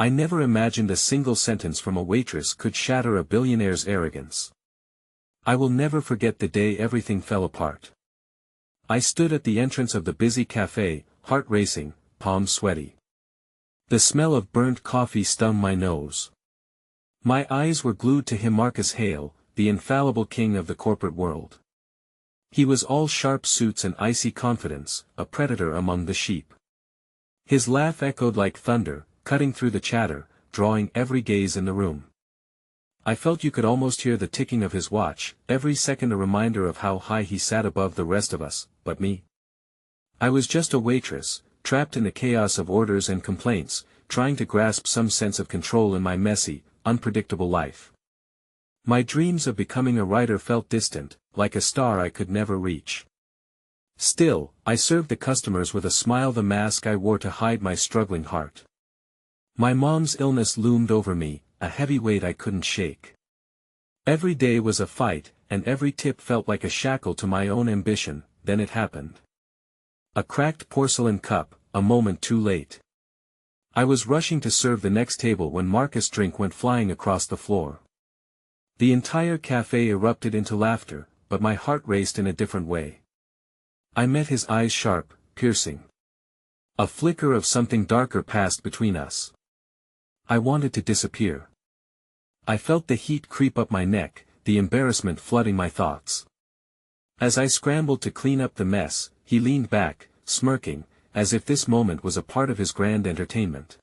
I never imagined a single sentence from a waitress could shatter a billionaire's arrogance. I will never forget the day everything fell apart. I stood at the entrance of the busy cafe, heart racing, palms sweaty. The smell of burnt coffee stung my nose. My eyes were glued to him, Marcus Hale, the infallible king of the corporate world. He was all sharp suits and icy confidence, a predator among the sheep. His laugh echoed like thunder, cutting through the chatter, drawing every gaze in the room. I felt you could almost hear the ticking of his watch, every second a reminder of how high he sat above the rest of us, but me. I was just a waitress, trapped in the chaos of orders and complaints, trying to grasp some sense of control in my messy, unpredictable life. My dreams of becoming a writer felt distant, like a star I could never reach. Still, I served the customers with a smile, the mask I wore to hide my struggling heart. My mom's illness loomed over me, a heavy weight I couldn't shake. Every day was a fight, and every tip felt like a shackle to my own ambition. Then it happened. A cracked porcelain cup, a moment too late. I was rushing to serve the next table when Marcus' drink went flying across the floor. The entire cafe erupted into laughter, but my heart raced in a different way. I met his eyes, sharp, piercing. A flicker of something darker passed between us. I wanted to disappear. I felt the heat creep up my neck, the embarrassment flooding my thoughts. As I scrambled to clean up the mess, he leaned back, smirking, as if this moment was a part of his grand entertainment.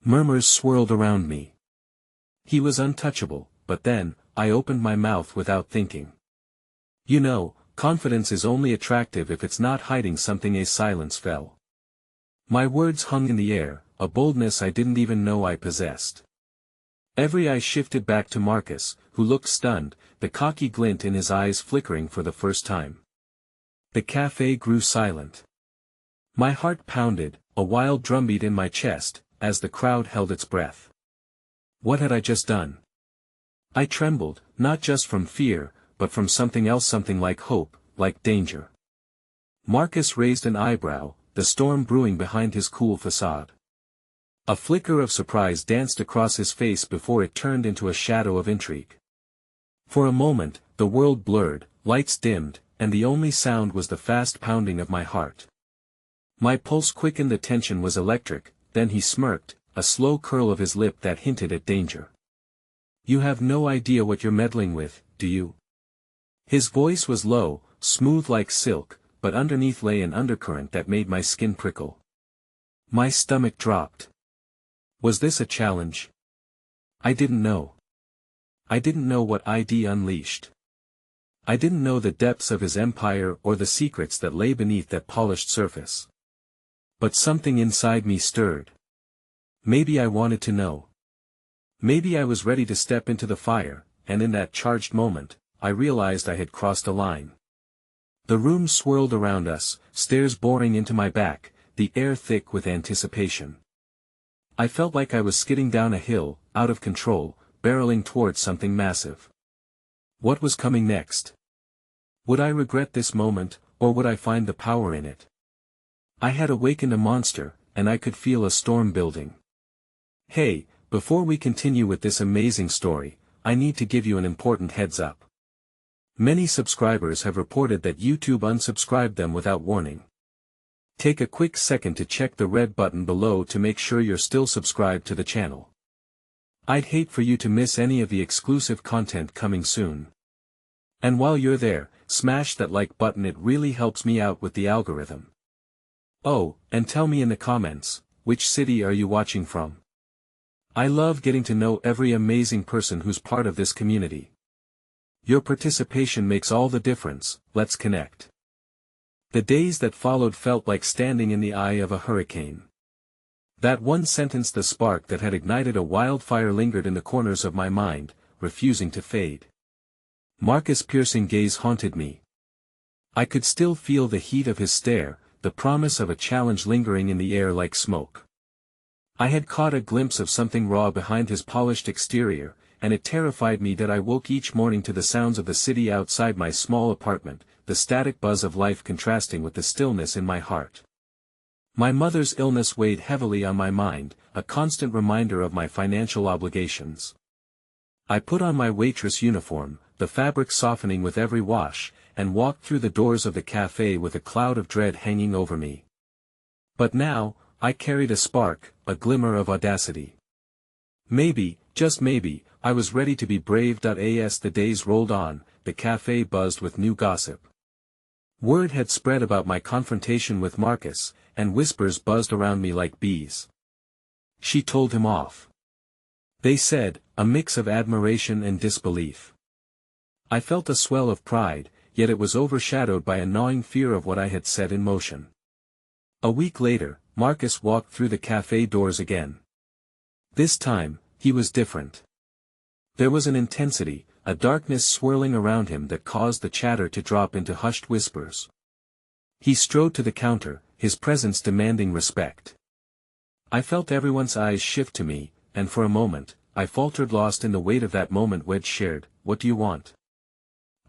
Murmurs swirled around me. He was untouchable, but then, I opened my mouth without thinking. You know, confidence is only attractive if it's not hiding something. A silence fell. My words hung in the air, a boldness I didn't even know I possessed. Every eye shifted back to Marcus, who looked stunned, the cocky glint in his eyes flickering for the first time. The cafe grew silent. My heart pounded, a wild drumbeat in my chest, as the crowd held its breath. What had I just done? I trembled, not just from fear, but from something else, something like hope, like danger. Marcus raised an eyebrow, the storm brewing behind his cool facade. A flicker of surprise danced across his face before it turned into a shadow of intrigue. For a moment, the world blurred, lights dimmed, and the only sound was the fast pounding of my heart. My pulse quickened, the tension was electric. Then he smirked, a slow curl of his lip that hinted at danger. You have no idea what you're meddling with, do you? His voice was low, smooth like silk, but underneath lay an undercurrent that made my skin prickle. My stomach dropped. Was this a challenge? I didn't know. I didn't know what I'd unleashed. I didn't know the depths of his empire or the secrets that lay beneath that polished surface. But something inside me stirred. Maybe I wanted to know. Maybe I was ready to step into the fire, and in that charged moment, I realized I had crossed a line. The room swirled around us, stares boring into my back, the air thick with anticipation. I felt like I was skidding down a hill, out of control, barreling towards something massive. What was coming next? Would I regret this moment, or would I find the power in it? I had awakened a monster, and I could feel a storm building. Hey, before we continue with this amazing story, I need to give you an important heads up. Many subscribers have reported that YouTube unsubscribed them without warning. Take a quick second to check the red button below to make sure you're still subscribed to the channel. I'd hate for you to miss any of the exclusive content coming soon. And while you're there, smash that like button, it really helps me out with the algorithm. Oh, and tell me in the comments, which city are you watching from? I love getting to know every amazing person who's part of this community. Your participation makes all the difference. Let's connect. The days that followed felt like standing in the eye of a hurricane. That one sentence, the spark that had ignited a wildfire, lingered in the corners of my mind, refusing to fade. Marcus' piercing gaze haunted me. I could still feel the heat of his stare, the promise of a challenge lingering in the air like smoke. I had caught a glimpse of something raw behind his polished exterior, and it terrified me that I woke each morning to the sounds of the city outside my small apartment, the static buzz of life contrasting with the stillness in my heart. My mother's illness weighed heavily on my mind, a constant reminder of my financial obligations. I put on my waitress uniform, the fabric softening with every wash, and walked through the doors of the cafe with a cloud of dread hanging over me. But now, I carried a spark, a glimmer of audacity. Maybe, just maybe, I was ready to be brave. As the days rolled on, the cafe buzzed with new gossip. Word had spread about my confrontation with Marcus, and whispers buzzed around me like bees. She told him off. They said, a mix of admiration and disbelief. I felt a swell of pride, yet it was overshadowed by a gnawing fear of what I had set in motion. A week later, Marcus walked through the cafe doors again. This time, he was different. There was an intensity, a darkness swirling around him that caused the chatter to drop into hushed whispers. He strode to the counter, his presence demanding respect. I felt everyone's eyes shift to me, and for a moment, I faltered, lost in the weight of that moment we'd shared. What do you want?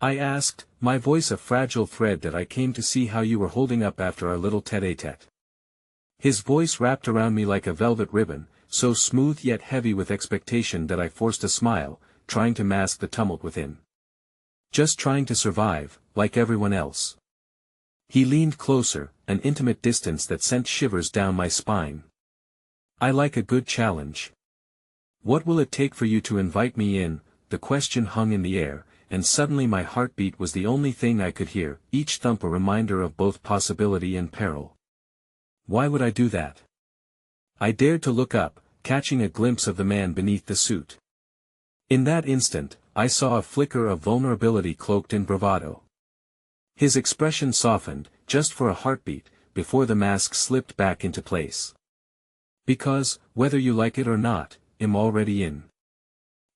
I asked, my voice a fragile thread. That I came to see how you were holding up after our little tête-à-tête. His voice wrapped around me like a velvet ribbon, so smooth yet heavy with expectation that I forced a smile, trying to mask the tumult within. Just trying to survive, like everyone else. He leaned closer, an intimate distance that sent shivers down my spine. I like a good challenge. What will it take for you to invite me in? The question hung in the air, and suddenly my heartbeat was the only thing I could hear, each thump a reminder of both possibility and peril. Why would I do that? I dared to look up, catching a glimpse of the man beneath the suit. In that instant, I saw a flicker of vulnerability cloaked in bravado. His expression softened, just for a heartbeat, before the mask slipped back into place. Because, whether you like it or not, I'm already in.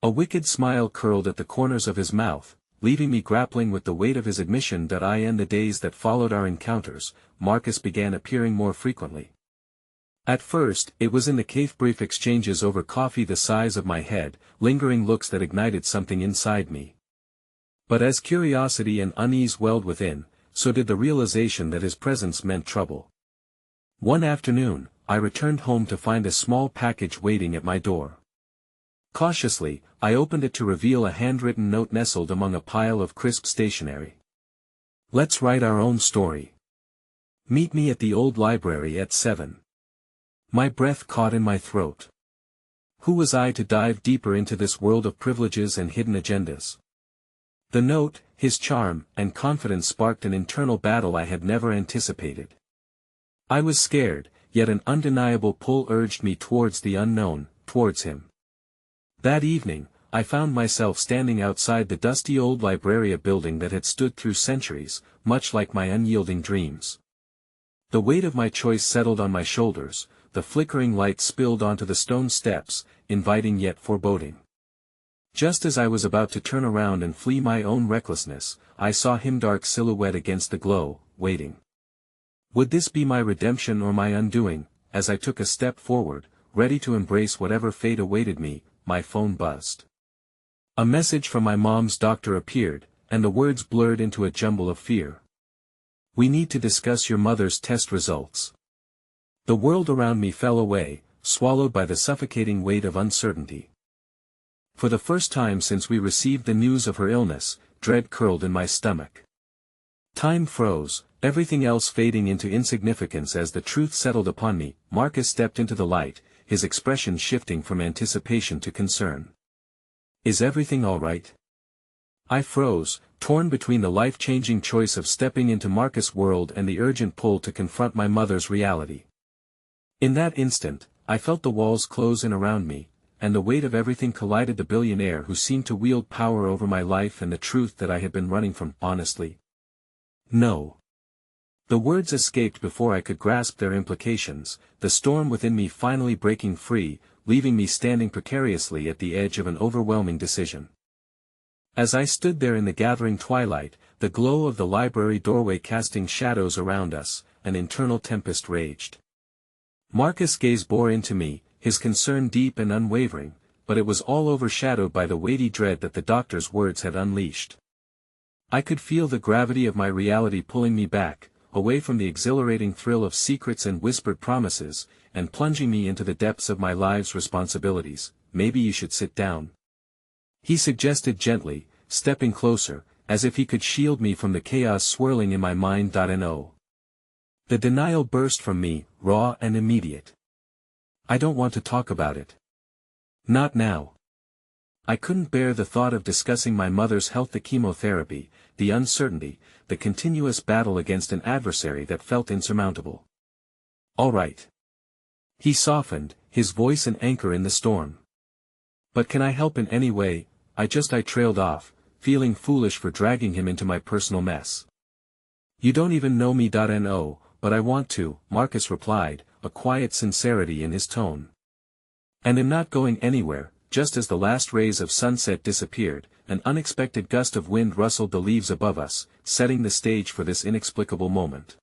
A wicked smile curled at the corners of his mouth, leaving me grappling with the weight of his admission. In the days that followed our encounters, Marcus began appearing more frequently. At first, it was in the cave, brief exchanges over coffee the size of my head, lingering looks that ignited something inside me. But as curiosity and unease welled within, so did the realization that his presence meant trouble. One afternoon, I returned home to find a small package waiting at my door. Cautiously, I opened it to reveal a handwritten note nestled among a pile of crisp stationery. Let's write our own story. Meet me at the old library at 7. My breath caught in my throat. Who was I to dive deeper into this world of privileges and hidden agendas? The note, his charm, and confidence sparked an internal battle I had never anticipated. I was scared, yet an undeniable pull urged me towards the unknown, towards him. That evening, I found myself standing outside the dusty old library, a building that had stood through centuries, much like my unyielding dreams. The weight of my choice settled on my shoulders, the flickering light spilled onto the stone steps, inviting yet foreboding. Just as I was about to turn around and flee my own recklessness, I saw him, dark silhouette against the glow, waiting. Would this be my redemption or my undoing? As I took a step forward, ready to embrace whatever fate awaited me, my phone buzzed. A message from my mom's doctor appeared, and the words blurred into a jumble of fear. We need to discuss your mother's test results. The world around me fell away, swallowed by the suffocating weight of uncertainty. For the first time since we received the news of her illness, dread curled in my stomach. Time froze, everything else fading into insignificance as the truth settled upon me. Marcus stepped into the light, his expression shifting from anticipation to concern. Is everything all right? I froze, torn between the life-changing choice of stepping into Marcus' world and the urgent pull to confront my mother's reality. In that instant, I felt the walls close in around me, and the weight of everything collided. The billionaire who seemed to wield power over my life and the truth that I had been running from. Honestly. No. The words escaped before I could grasp their implications, the storm within me finally breaking free, leaving me standing precariously at the edge of an overwhelming decision. As I stood there in the gathering twilight, the glow of the library doorway casting shadows around us, an internal tempest raged. Marcus' gaze bore into me, his concern deep and unwavering, but it was all overshadowed by the weighty dread that the doctor's words had unleashed. I could feel the gravity of my reality pulling me back, away from the exhilarating thrill of secrets and whispered promises, and plunging me into the depths of my life's responsibilities. Maybe you should sit down, he suggested gently, stepping closer, as if he could shield me from the chaos swirling in my mind. No. The denial burst from me, raw and immediate. I don't want to talk about it. Not now. I couldn't bear the thought of discussing my mother's health, the chemotherapy, the uncertainty, the continuous battle against an adversary that felt insurmountable. All right. He softened, his voice an anchor in the storm. But can I help in any way? I trailed off, feeling foolish for dragging him into my personal mess. You don't even know me. No, but I want to, Marcus replied, a quiet sincerity in his tone. And I'm not going anywhere. Just as the last rays of sunset disappeared, an unexpected gust of wind rustled the leaves above us, setting the stage for this inexplicable moment.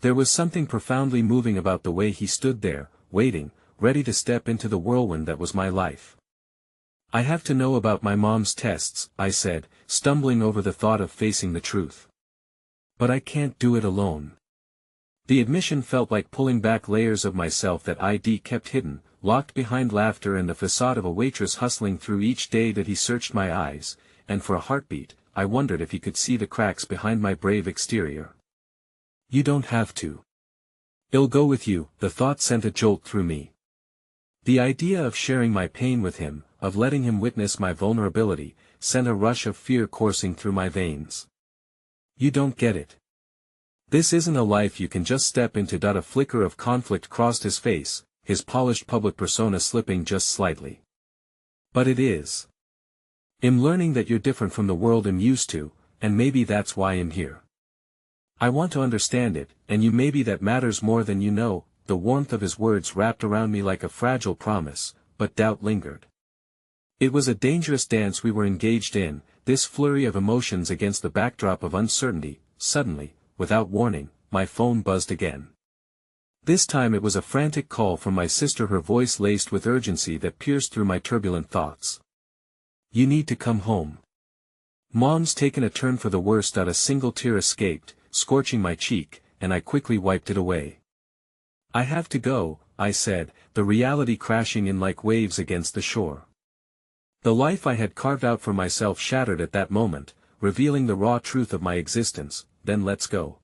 There was something profoundly moving about the way he stood there, waiting, ready to step into the whirlwind that was my life. I have to know about my mom's tests, I said, stumbling over the thought of facing the truth. But I can't do it alone. The admission felt like pulling back layers of myself that I'd kept hidden, locked behind laughter and the facade of a waitress hustling through each day that he searched my eyes, and for a heartbeat, I wondered if he could see the cracks behind my brave exterior. You don't have to. I'll go with you, the thought sent a jolt through me. The idea of sharing my pain with him, of letting him witness my vulnerability, sent a rush of fear coursing through my veins. You don't get it. This isn't a life you can just step into. A flicker of conflict crossed his face, his polished public persona slipping just slightly. But it is. I'm learning that you're different from the world I'm used to, and maybe that's why I'm here. I want to understand it, and you maybe that matters more than you know. The warmth of his words wrapped around me like a fragile promise, but doubt lingered. It was a dangerous dance we were engaged in, this flurry of emotions against the backdrop of uncertainty. Suddenly, without warning, my phone buzzed again. This time it was a frantic call from my sister, her voice laced with urgency that pierced through my turbulent thoughts. You need to come home. Mom's taken a turn for the worse. A single tear escaped, scorching my cheek, and I quickly wiped it away. I have to go, I said, the reality crashing in like waves against the shore. The life I had carved out for myself shattered at that moment, revealing the raw truth of my existence. Then let's go.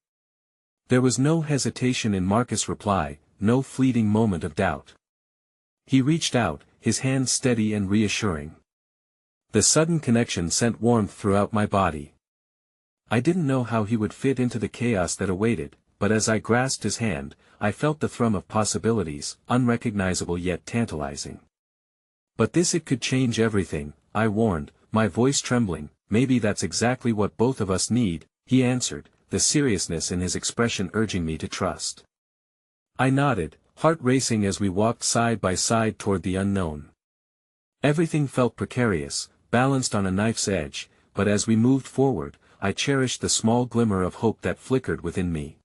There was no hesitation in Marcus' reply, no fleeting moment of doubt. He reached out, his hand steady and reassuring. The sudden connection sent warmth throughout my body. I didn't know how he would fit into the chaos that awaited, but as I grasped his hand, I felt the thrum of possibilities, unrecognizable yet tantalizing. But this, it could change everything, I warned, my voice trembling. Maybe that's exactly what both of us need, he answered, the seriousness in his expression urging me to trust. I nodded, heart racing as we walked side by side toward the unknown. Everything felt precarious, balanced on a knife's edge, but as we moved forward, I cherished the small glimmer of hope that flickered within me.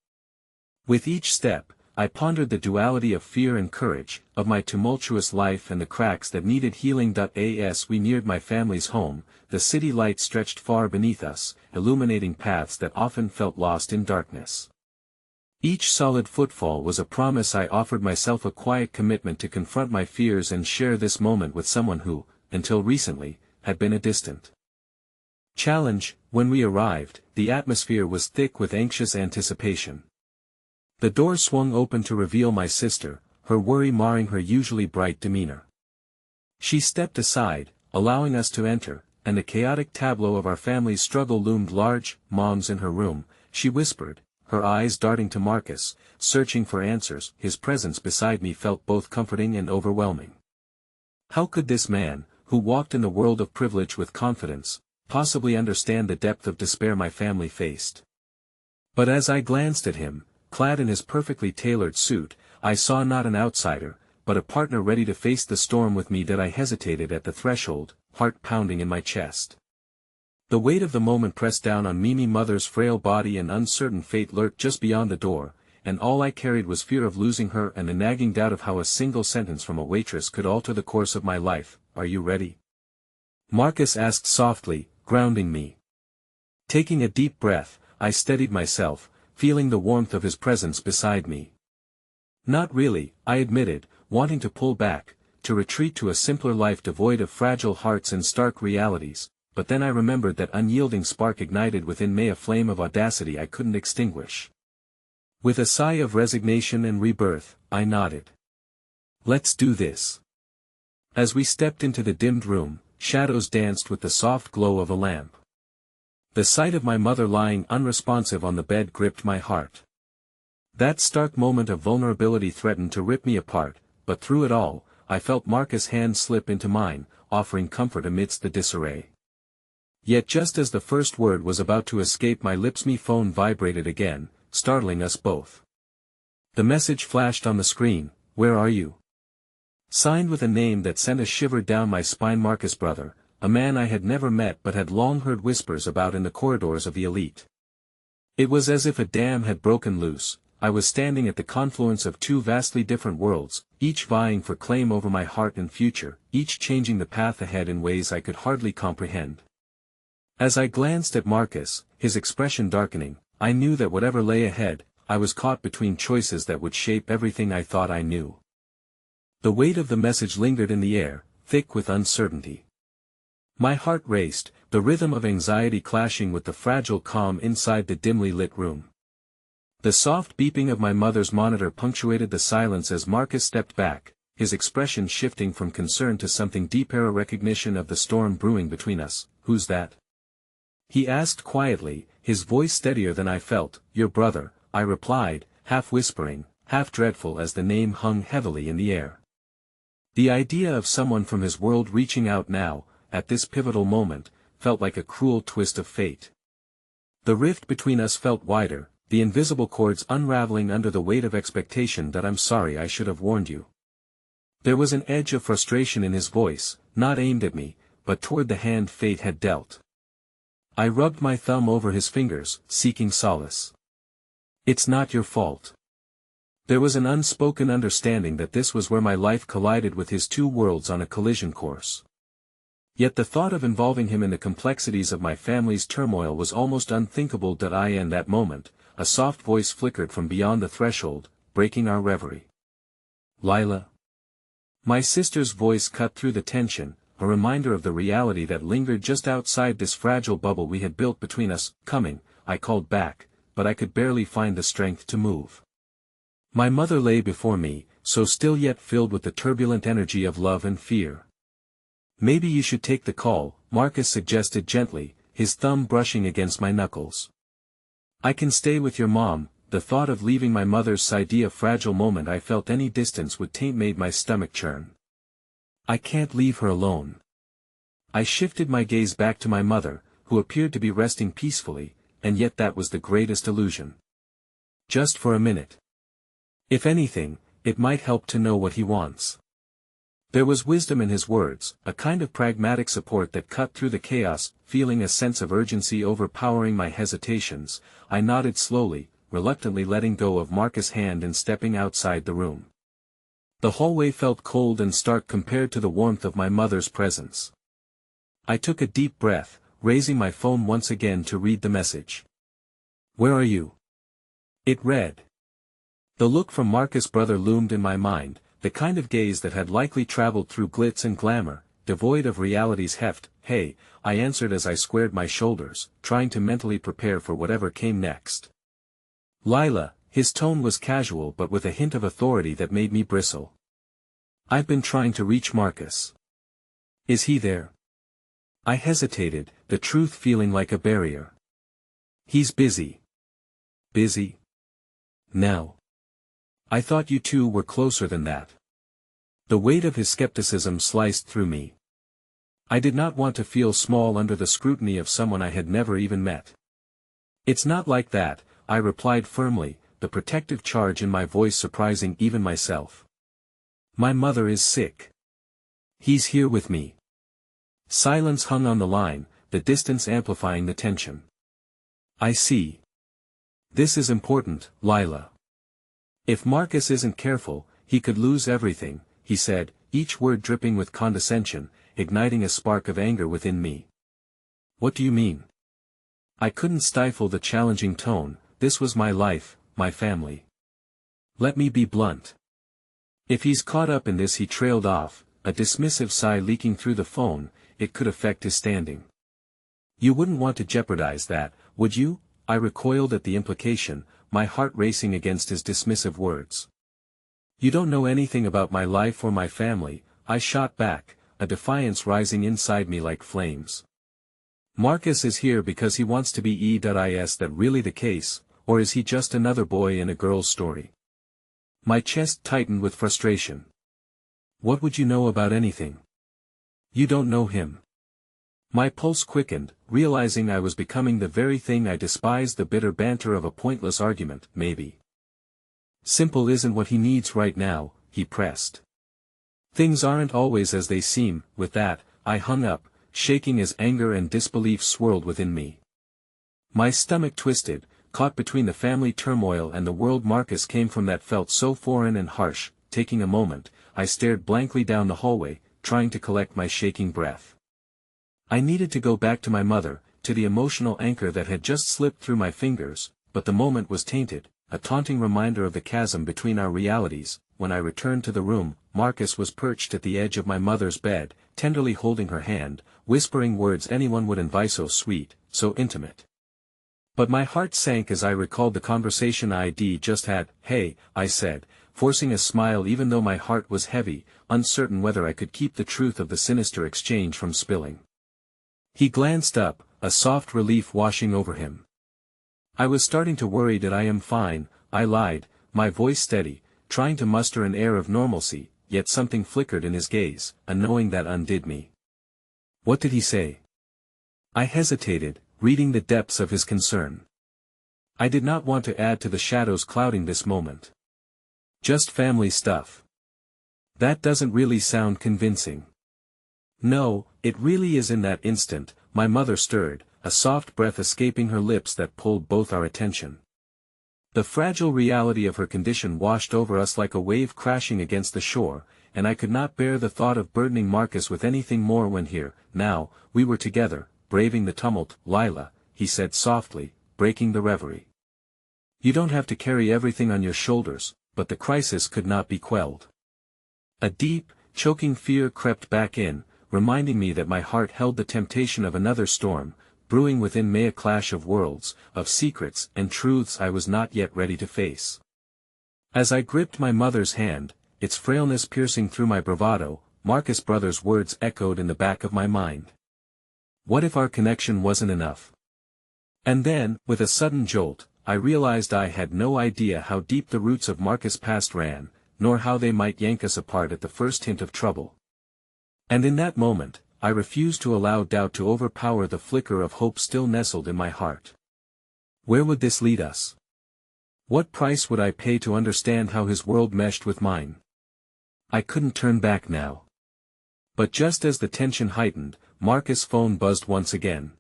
With each step, I pondered the duality of fear and courage, of my tumultuous life and the cracks that needed healing. As we neared my family's home, the city light stretched far beneath us, illuminating paths that often felt lost in darkness. Each solid footfall was a promise. I offered myself a quiet commitment to confront my fears and share this moment with someone who, until recently, had been a distant challenge. When we arrived, the atmosphere was thick with anxious anticipation. The door swung open to reveal my sister, her worry marring her usually bright demeanor. She stepped aside, allowing us to enter, and the chaotic tableau of our family's struggle loomed large. Mom's in her room, she whispered, her eyes darting to Marcus, searching for answers. His presence beside me felt both comforting and overwhelming. How could this man, who walked in the world of privilege with confidence, possibly understand the depth of despair my family faced? But as I glanced at him, clad in his perfectly tailored suit, I saw not an outsider, but a partner ready to face the storm with me. I hesitated at the threshold, heart pounding in my chest. The weight of the moment pressed down on me. Mother's frail body and uncertain fate lurked just beyond the door, and all I carried was fear of losing her and a nagging doubt of how a single sentence from a waitress could alter the course of my life. Are you ready? Marcus asked softly, grounding me. Taking a deep breath, I steadied myself, feeling the warmth of his presence beside me. Not really, I admitted, wanting to pull back, to retreat to a simpler life devoid of fragile hearts and stark realities, but then I remembered that unyielding spark ignited within me a flame of audacity I couldn't extinguish. With a sigh of resignation and rebirth, I nodded. Let's do this. As we stepped into the dimmed room, shadows danced with the soft glow of a lamp. The sight of my mother lying unresponsive on the bed gripped my heart. That stark moment of vulnerability threatened to rip me apart, but through it all, I felt Marcus' hand slip into mine, offering comfort amidst the disarray. Yet just as the first word was about to escape my lips, my phone vibrated again, startling us both. The message flashed on the screen, "Where are you?" Signed with a name that sent a shiver down my spine. Marcus' brother, a man I had never met but had long heard whispers about in the corridors of the elite. It was as if a dam had broken loose. I was standing at the confluence of two vastly different worlds, each vying for claim over my heart and future, each changing the path ahead in ways I could hardly comprehend. As I glanced at Marcus, his expression darkening, I knew that whatever lay ahead, I was caught between choices that would shape everything I thought I knew. The weight of the message lingered in the air, thick with uncertainty. My heart raced, the rhythm of anxiety clashing with the fragile calm inside the dimly lit room. The soft beeping of my mother's monitor punctuated the silence as Marcus stepped back, his expression shifting from concern to something deeper, a recognition of the storm brewing between us. "Who's that?" he asked quietly, his voice steadier than I felt. "Your brother," I replied, half whispering, half dreadful as the name hung heavily in the air. The idea of someone from his world reaching out now, at this pivotal moment, felt like a cruel twist of fate. The rift between us felt wider, the invisible cords unraveling under the weight of expectation. "That I'm sorry, I should have warned you." There was an edge of frustration in his voice, not aimed at me, but toward the hand fate had dealt. I rubbed my thumb over his fingers, seeking solace. "It's not your fault." There was an unspoken understanding that this was where my life collided with his two worlds on a collision course. Yet the thought of involving him in the complexities of my family's turmoil was almost unthinkable. In that moment, a soft voice flickered from beyond the threshold, breaking our reverie. "Lila." My sister's voice cut through the tension, a reminder of the reality that lingered just outside this fragile bubble we had built between us. "Coming," I called back, but I could barely find the strength to move. My mother lay before me, so still yet filled with the turbulent energy of love and fear. "Maybe you should take the call," Marcus suggested gently, his thumb brushing against my knuckles. "I can stay with your mom." The thought of leaving my mother's side, a fragile moment I felt any distance would taint, made my stomach churn. "I can't leave her alone." I shifted my gaze back to my mother, who appeared to be resting peacefully, and yet that was the greatest illusion. "Just for a minute. If anything, it might help to know what he wants." There was wisdom in his words, a kind of pragmatic support that cut through the chaos. Feeling a sense of urgency overpowering my hesitations, I nodded slowly, reluctantly letting go of Marcus' hand and stepping outside the room. The hallway felt cold and stark compared to the warmth of my mother's presence. I took a deep breath, raising my phone once again to read the message. "Where are you?" it read. The look from Marcus' brother loomed in my mind, the kind of gaze that had likely traveled through glitz and glamour, devoid of reality's heft. "Hey," I answered as I squared my shoulders, trying to mentally prepare for whatever came next. "Lila," his tone was casual but with a hint of authority that made me bristle. "I've been trying to reach Marcus." "Is he there?" I hesitated, the truth feeling like a barrier. "He's busy." "Busy? Now? I thought you two were closer than that." The weight of his skepticism sliced through me. I did not want to feel small under the scrutiny of someone I had never even met. "It's not like that," I replied firmly, the protective charge in my voice surprising even myself. "My mother is sick. He's here with me." Silence hung on the line, the distance amplifying the tension. "I see. This is important, Lila. If Marcus isn't careful, he could lose everything," he said, each word dripping with condescension, igniting a spark of anger within me. "What do you mean?" I couldn't stifle the challenging tone, this was my life, my family. Let me be blunt. If he's caught up in this, he trailed off, a dismissive sigh leaking through the phone. It could affect his standing. You wouldn't want to jeopardize that, would you? I recoiled at the implication, my heart racing against his dismissive words. You don't know anything about my life or my family, I shot back, a defiance rising inside me like flames. Marcus is here because he wants to be is that really the case, or is he just another boy in a girl's story? My chest tightened with frustration. What would you know about anything? You don't know him. My pulse quickened, realizing I was becoming the very thing I despised, the bitter banter of a pointless argument, maybe. Simple isn't what he needs right now, he pressed. Things aren't always as they seem. With that, I hung up, shaking as anger and disbelief swirled within me. My stomach twisted, caught between the family turmoil and the world Marcus came from that felt so foreign and harsh. Taking a moment, I stared blankly down the hallway, trying to collect my shaking breath. I needed to go back to my mother, to the emotional anchor that had just slipped through my fingers, but the moment was tainted, a taunting reminder of the chasm between our realities. When I returned to the room, Marcus was perched at the edge of my mother's bed, tenderly holding her hand, whispering words anyone would envy, so sweet, so intimate. But my heart sank as I recalled the conversation I'd just had. Hey, I said, forcing a smile even though my heart was heavy, uncertain whether I could keep the truth of the sinister exchange from spilling. He glanced up, a soft relief washing over him. I was starting to worry. That I am fine, I lied, my voice steady, trying to muster an air of normalcy, yet something flickered in his gaze, a knowing that undid me. What did he say? I hesitated, reading the depths of his concern. I did not want to add to the shadows clouding this moment. Just family stuff. That doesn't really sound convincing. No, it really is. In that instant, my mother stirred, a soft breath escaping her lips that pulled both our attention. The fragile reality of her condition washed over us like a wave crashing against the shore, and I could not bear the thought of burdening Marcus with anything more when here, now, we were together, braving the tumult. Lila, he said softly, breaking the reverie. You don't have to carry everything on your shoulders, but the crisis could not be quelled. A deep, choking fear crept back in, reminding me that my heart held the temptation of another storm, brewing within me, a clash of worlds, of secrets and truths I was not yet ready to face. As I gripped my mother's hand, its frailness piercing through my bravado, Marcus' brother's words echoed in the back of my mind. What if our connection wasn't enough? And then, with a sudden jolt, I realized I had no idea how deep the roots of Marcus' past ran, nor how they might yank us apart at the first hint of trouble. And in that moment, I refused to allow doubt to overpower the flicker of hope still nestled in my heart. Where would this lead us? What price would I pay to understand how his world meshed with mine? I couldn't turn back now. But just as the tension heightened, Marcus' phone buzzed once again.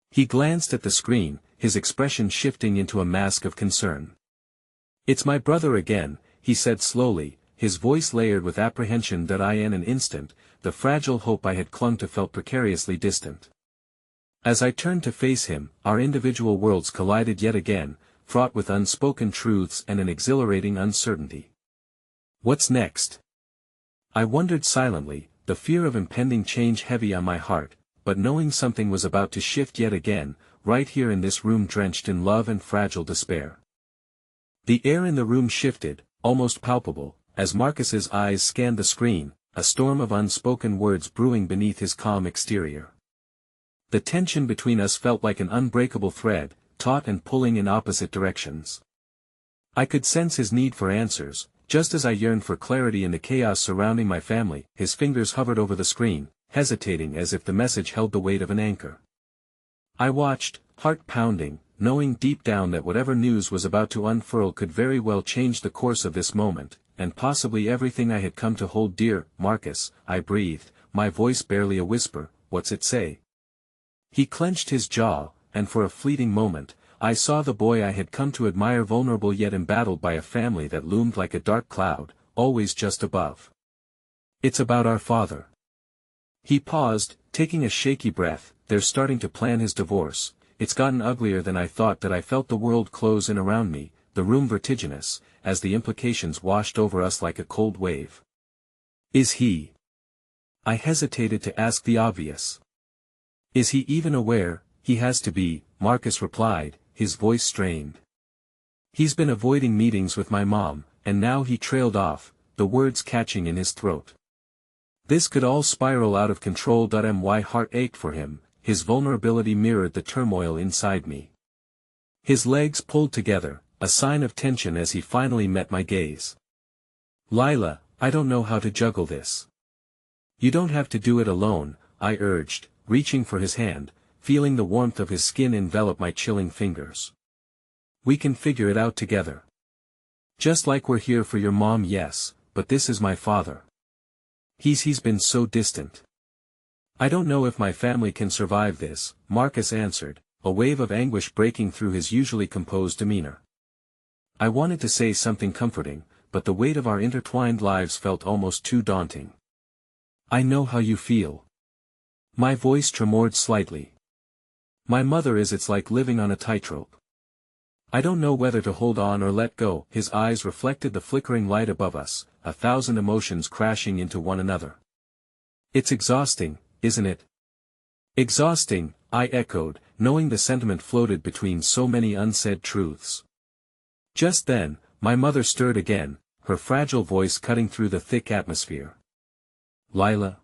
He glanced at the screen, his expression shifting into a mask of concern. It's my brother again, he said slowly, his voice layered with apprehension. That in an instant, the fragile hope I had clung to felt precariously distant. As I turned to face him, our individual worlds collided yet again, fraught with unspoken truths and an exhilarating uncertainty. What's next? I wondered silently, the fear of impending change heavy on my heart, but knowing something was about to shift yet again, right here in this room drenched in love and fragile despair. The air in the room shifted, almost palpable, as Marcus's eyes scanned the screen, a storm of unspoken words brewing beneath his calm exterior. The tension between us felt like an unbreakable thread, taut and pulling in opposite directions. I could sense his need for answers, just as I yearned for clarity in the chaos surrounding my family. His fingers hovered over the screen, hesitating as if the message held the weight of an anchor. I watched, heart pounding, knowing deep down that whatever news was about to unfurl could very well change the course of this moment, and possibly everything I had come to hold dear. Marcus, I breathed, my voice barely a whisper, what's it say? He clenched his jaw, and for a fleeting moment, I saw the boy I had come to admire vulnerable yet embattled by a family that loomed like a dark cloud, always just above. It's about our father. He paused, taking a shaky breath. They're starting to plan his divorce. it's gotten uglier than I thought. That I felt the world close in around me, the room vertiginous, as the implications washed over us like a cold wave. Is he? I hesitated to ask the obvious. Is he even aware? He has to be, Marcus replied, his voice strained. He's been avoiding meetings with my mom, and now he trailed off, the words catching in his throat. This could all spiral out of control. My heart ached for him, his vulnerability mirrored the turmoil inside me. His legs pulled together, a sign of tension as he finally met my gaze. Lila, I don't know how to juggle this. You don't have to do it alone, I urged, reaching for his hand, feeling the warmth of his skin envelop my chilling fingers. We can figure it out together. Just like we're here for your mom, yes, but this is my father. He's been so distant. I don't know if my family can survive this, Marcus answered, a wave of anguish breaking through his usually composed demeanor. I wanted to say something comforting, but the weight of our intertwined lives felt almost too daunting. I know how you feel. My voice tremored slightly. My mother is. It's like living on a tightrope. I don't know whether to hold on or let go. His eyes reflected the flickering light above us, 1,000 emotions crashing into one another. It's exhausting, isn't it? Exhausting, I echoed, knowing the sentiment floated between so many unsaid truths. Just then, my mother stirred again, her fragile voice cutting through the thick atmosphere. Lila?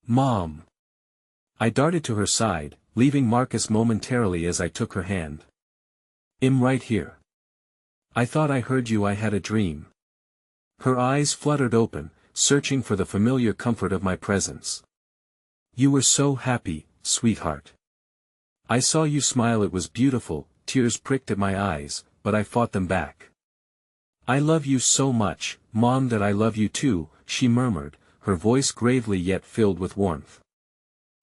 Mom! I darted to her side, leaving Marcus momentarily as I took her hand. I'm right here. I thought I heard you. I had a dream. Her eyes fluttered open, searching for the familiar comfort of my presence. You were so happy, sweetheart. I saw you smile. It was beautiful. Tears pricked at my eyes, but I fought them back. I love you so much, Mom. That I love you too, she murmured, her voice gravely yet filled with warmth.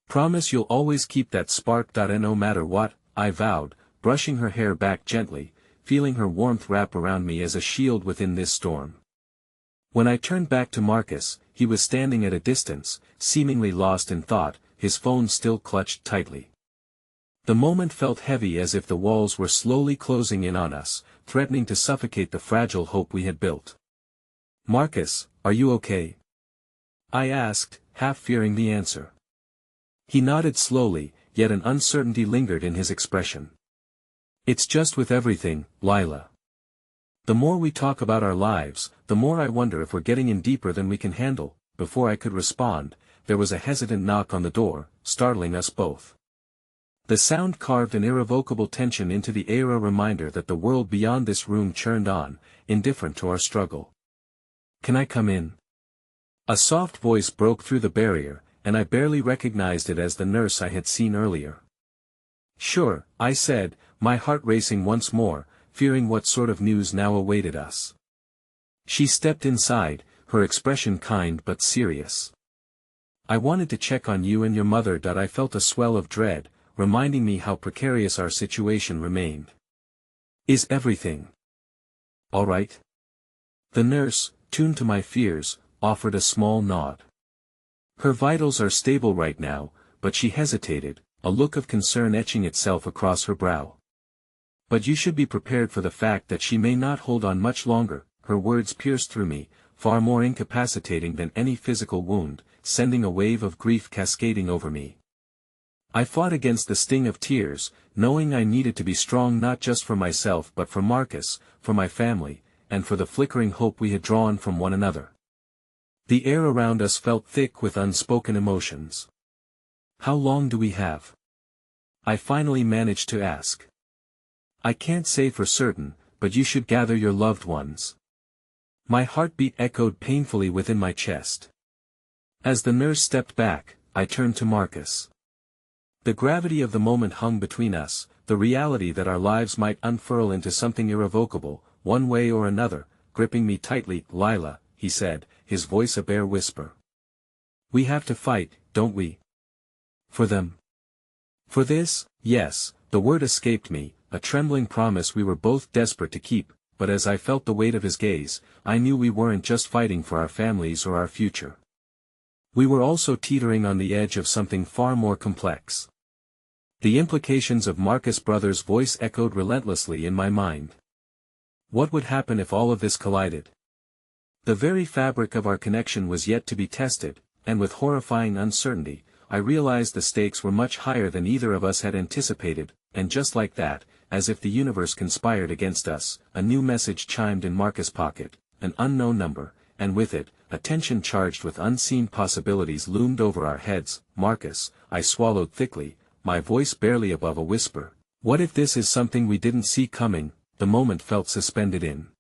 Promise you'll always keep that spark. No matter what, I vowed, brushing her hair back gently, feeling her warmth wrap around me as a shield within this storm. When I turned back to Marcus, he was standing at a distance, seemingly lost in thought, his phone still clutched tightly. The moment felt heavy, as if the walls were slowly closing in on us, threatening to suffocate the fragile hope we had built. Marcus, are you okay? I asked, half fearing the answer. He nodded slowly, yet an uncertainty lingered in his expression. It's just with everything, Lila. The more we talk about our lives, the more I wonder if we're getting in deeper than we can handle. Before I could respond, there was a hesitant knock on the door, startling us both. The sound carved an irrevocable tension into the air, a reminder that the world beyond this room churned on, indifferent to our struggle. Can I come in? A soft voice broke through the barrier, and I barely recognized it as the nurse I had seen earlier. Sure, I said, my heart racing once more, fearing what sort of news now awaited us. She stepped inside, her expression kind but serious. I wanted to check on you and your mother. I felt a swell of dread, reminding me how precarious our situation remained. Is everything all right? The nurse, tuned to my fears, offered a small nod. Her vitals are stable right now, but she hesitated, a look of concern etching itself across her brow. But you should be prepared for the fact that she may not hold on much longer. Her words pierced through me, far more incapacitating than any physical wound, sending a wave of grief cascading over me. I fought against the sting of tears, knowing I needed to be strong, not just for myself but for Marcus, for my family, and for the flickering hope we had drawn from one another. The air around us felt thick with unspoken emotions. How long do we have? I finally managed to ask. I can't say for certain, but you should gather your loved ones. My heartbeat echoed painfully within my chest. As the nurse stepped back, I turned to Marcus. The gravity of the moment hung between us, the reality that our lives might unfurl into something irrevocable, one way or another, gripping me tightly. Lila, he said, his voice a bare whisper. We have to fight, don't we? For them. For this, yes, the word escaped me, a trembling promise we were both desperate to keep, but as I felt the weight of his gaze, I knew we weren't just fighting for our families or our future. We were also teetering on the edge of something far more complex. The implications of Marcus Brothers' voice echoed relentlessly in my mind. What would happen if all of this collided? The very fabric of our connection was yet to be tested, and with horrifying uncertainty, I realized the stakes were much higher than either of us had anticipated, and just like that, as if the universe conspired against us, a new message chimed in Marcus' pocket, an unknown number, and with it, a tension charged with unseen possibilities loomed over our heads. Marcus, I swallowed thickly, my voice barely above a whisper. What if this is something we didn't see coming? The moment felt suspended in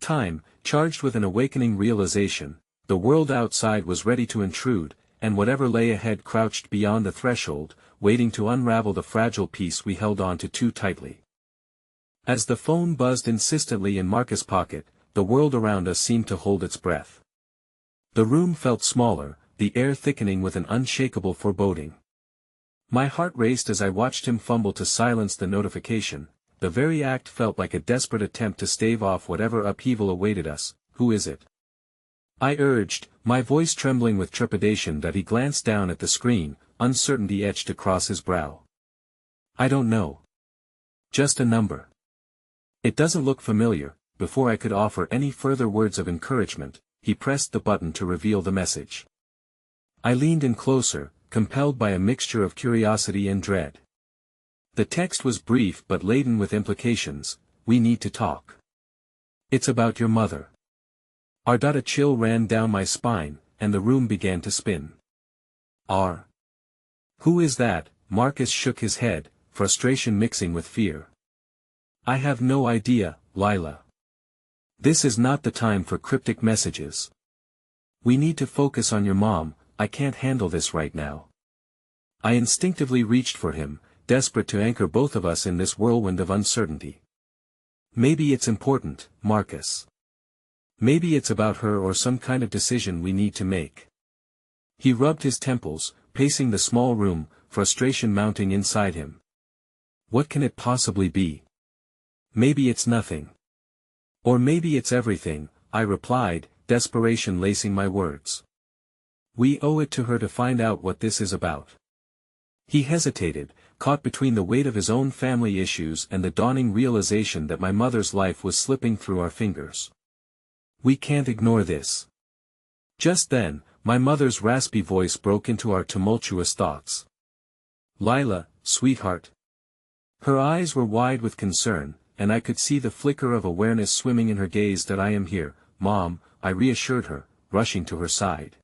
time, charged with an awakening realization. The world outside was ready to intrude, and whatever lay ahead crouched beyond the threshold, waiting to unravel the fragile piece we held on to too tightly. As the phone buzzed insistently in Marcus' pocket, the world around us seemed to hold its breath. The room felt smaller, the air thickening with an unshakable foreboding. My heart raced as I watched him fumble to silence the notification. The very act felt like a desperate attempt to stave off whatever upheaval awaited us. Who is it? I urged, my voice trembling with trepidation. That he glanced down at the screen, uncertainty etched across his brow. I don't know. Just a number. It doesn't look familiar. Before I could offer any further words of encouragement, he pressed the button to reveal the message. I leaned in closer, compelled by a mixture of curiosity and dread. The text was brief but laden with implications. We need to talk. It's about your mother. A chill ran down my spine, and the room began to spin. Who is that? Marcus shook his head, frustration mixing with fear. I have no idea, Lila. This is not the time for cryptic messages. We need to focus on your mom. I can't handle this right now. I instinctively reached for him, desperate to anchor both of us in this whirlwind of uncertainty. Maybe it's important, Marcus. Maybe it's about her or some kind of decision we need to make. He rubbed his temples, pacing the small room, frustration mounting inside him. What can it possibly be? Maybe it's nothing. Or maybe it's everything, I replied, desperation lacing my words. We owe it to her to find out what this is about. He hesitated, caught between the weight of his own family issues and the dawning realization that my mother's life was slipping through our fingers. We can't ignore this. Just then, my mother's raspy voice broke into our tumultuous thoughts. Lila, sweetheart. Her eyes were wide with concern, and I could see the flicker of awareness swimming in her gaze. That I am here, Mom, I reassured her, rushing to her side.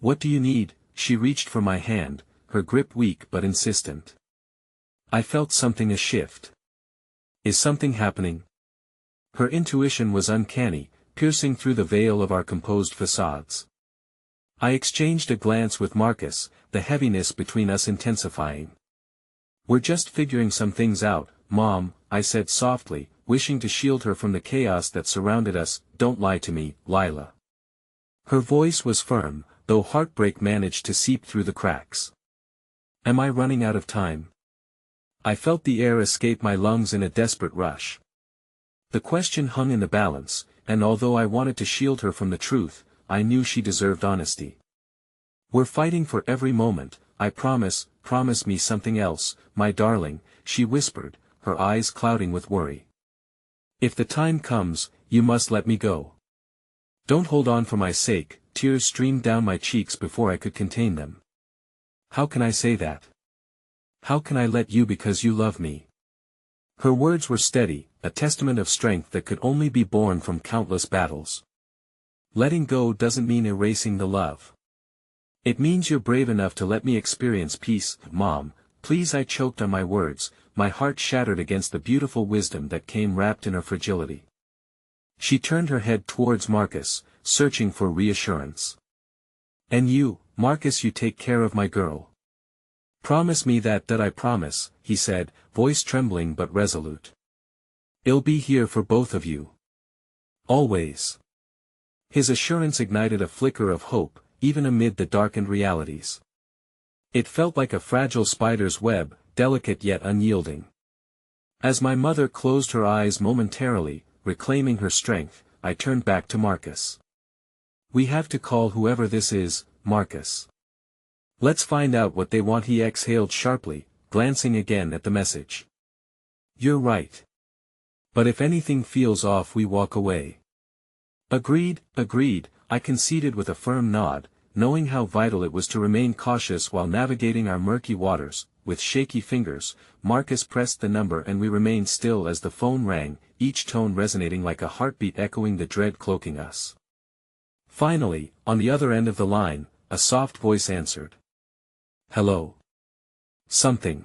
What do you need? She reached for my hand, her grip weak but insistent. I felt something shift. Is something happening? Her intuition was uncanny, piercing through the veil of our composed facades. I exchanged a glance with Marcus, the heaviness between us intensifying. We're just figuring some things out, Mom, I said softly, wishing to shield her from the chaos that surrounded us. Don't lie to me, Lila. Her voice was firm, though heartbreak managed to seep through the cracks. Am I running out of time? I felt the air escape my lungs in a desperate rush. The question hung in the balance, and although I wanted to shield her from the truth, I knew she deserved honesty. We're fighting for every moment. I promise me something else, my darling, she whispered, her eyes clouding with worry. If the time comes, you must let me go. Don't hold on for my sake. Tears streamed down my cheeks before I could contain them. How can I say that? How can I let you because you love me? Her words were steady, a testament of strength that could only be born from countless battles. Letting go doesn't mean erasing the love. It means you're brave enough to let me experience peace. Mom, please. I choked on my words, my heart shattered against the beautiful wisdom that came wrapped in her fragility. She turned her head towards Marcus, searching for reassurance. And you, Marcus, you take care of my girl. Promise me that I promise, he said, voice trembling but resolute. I'll be here for both of you. Always. His assurance ignited a flicker of hope, even amid the darkened realities. It felt like a fragile spider's web, delicate yet unyielding. As my mother closed her eyes momentarily, reclaiming her strength, I turned back to Marcus. We have to call whoever this is, Marcus. Let's find out what they want. He exhaled sharply, glancing again at the message. "You're right. But if anything feels off, we walk away." "Agreed, agreed," I conceded with a firm nod, knowing how vital it was to remain cautious while navigating our murky waters. With shaky fingers, Marcus pressed the number and we remained still as the phone rang, each tone resonating like a heartbeat echoing the dread cloaking us. Finally, on the other end of the line, a soft voice answered. "Hello." Something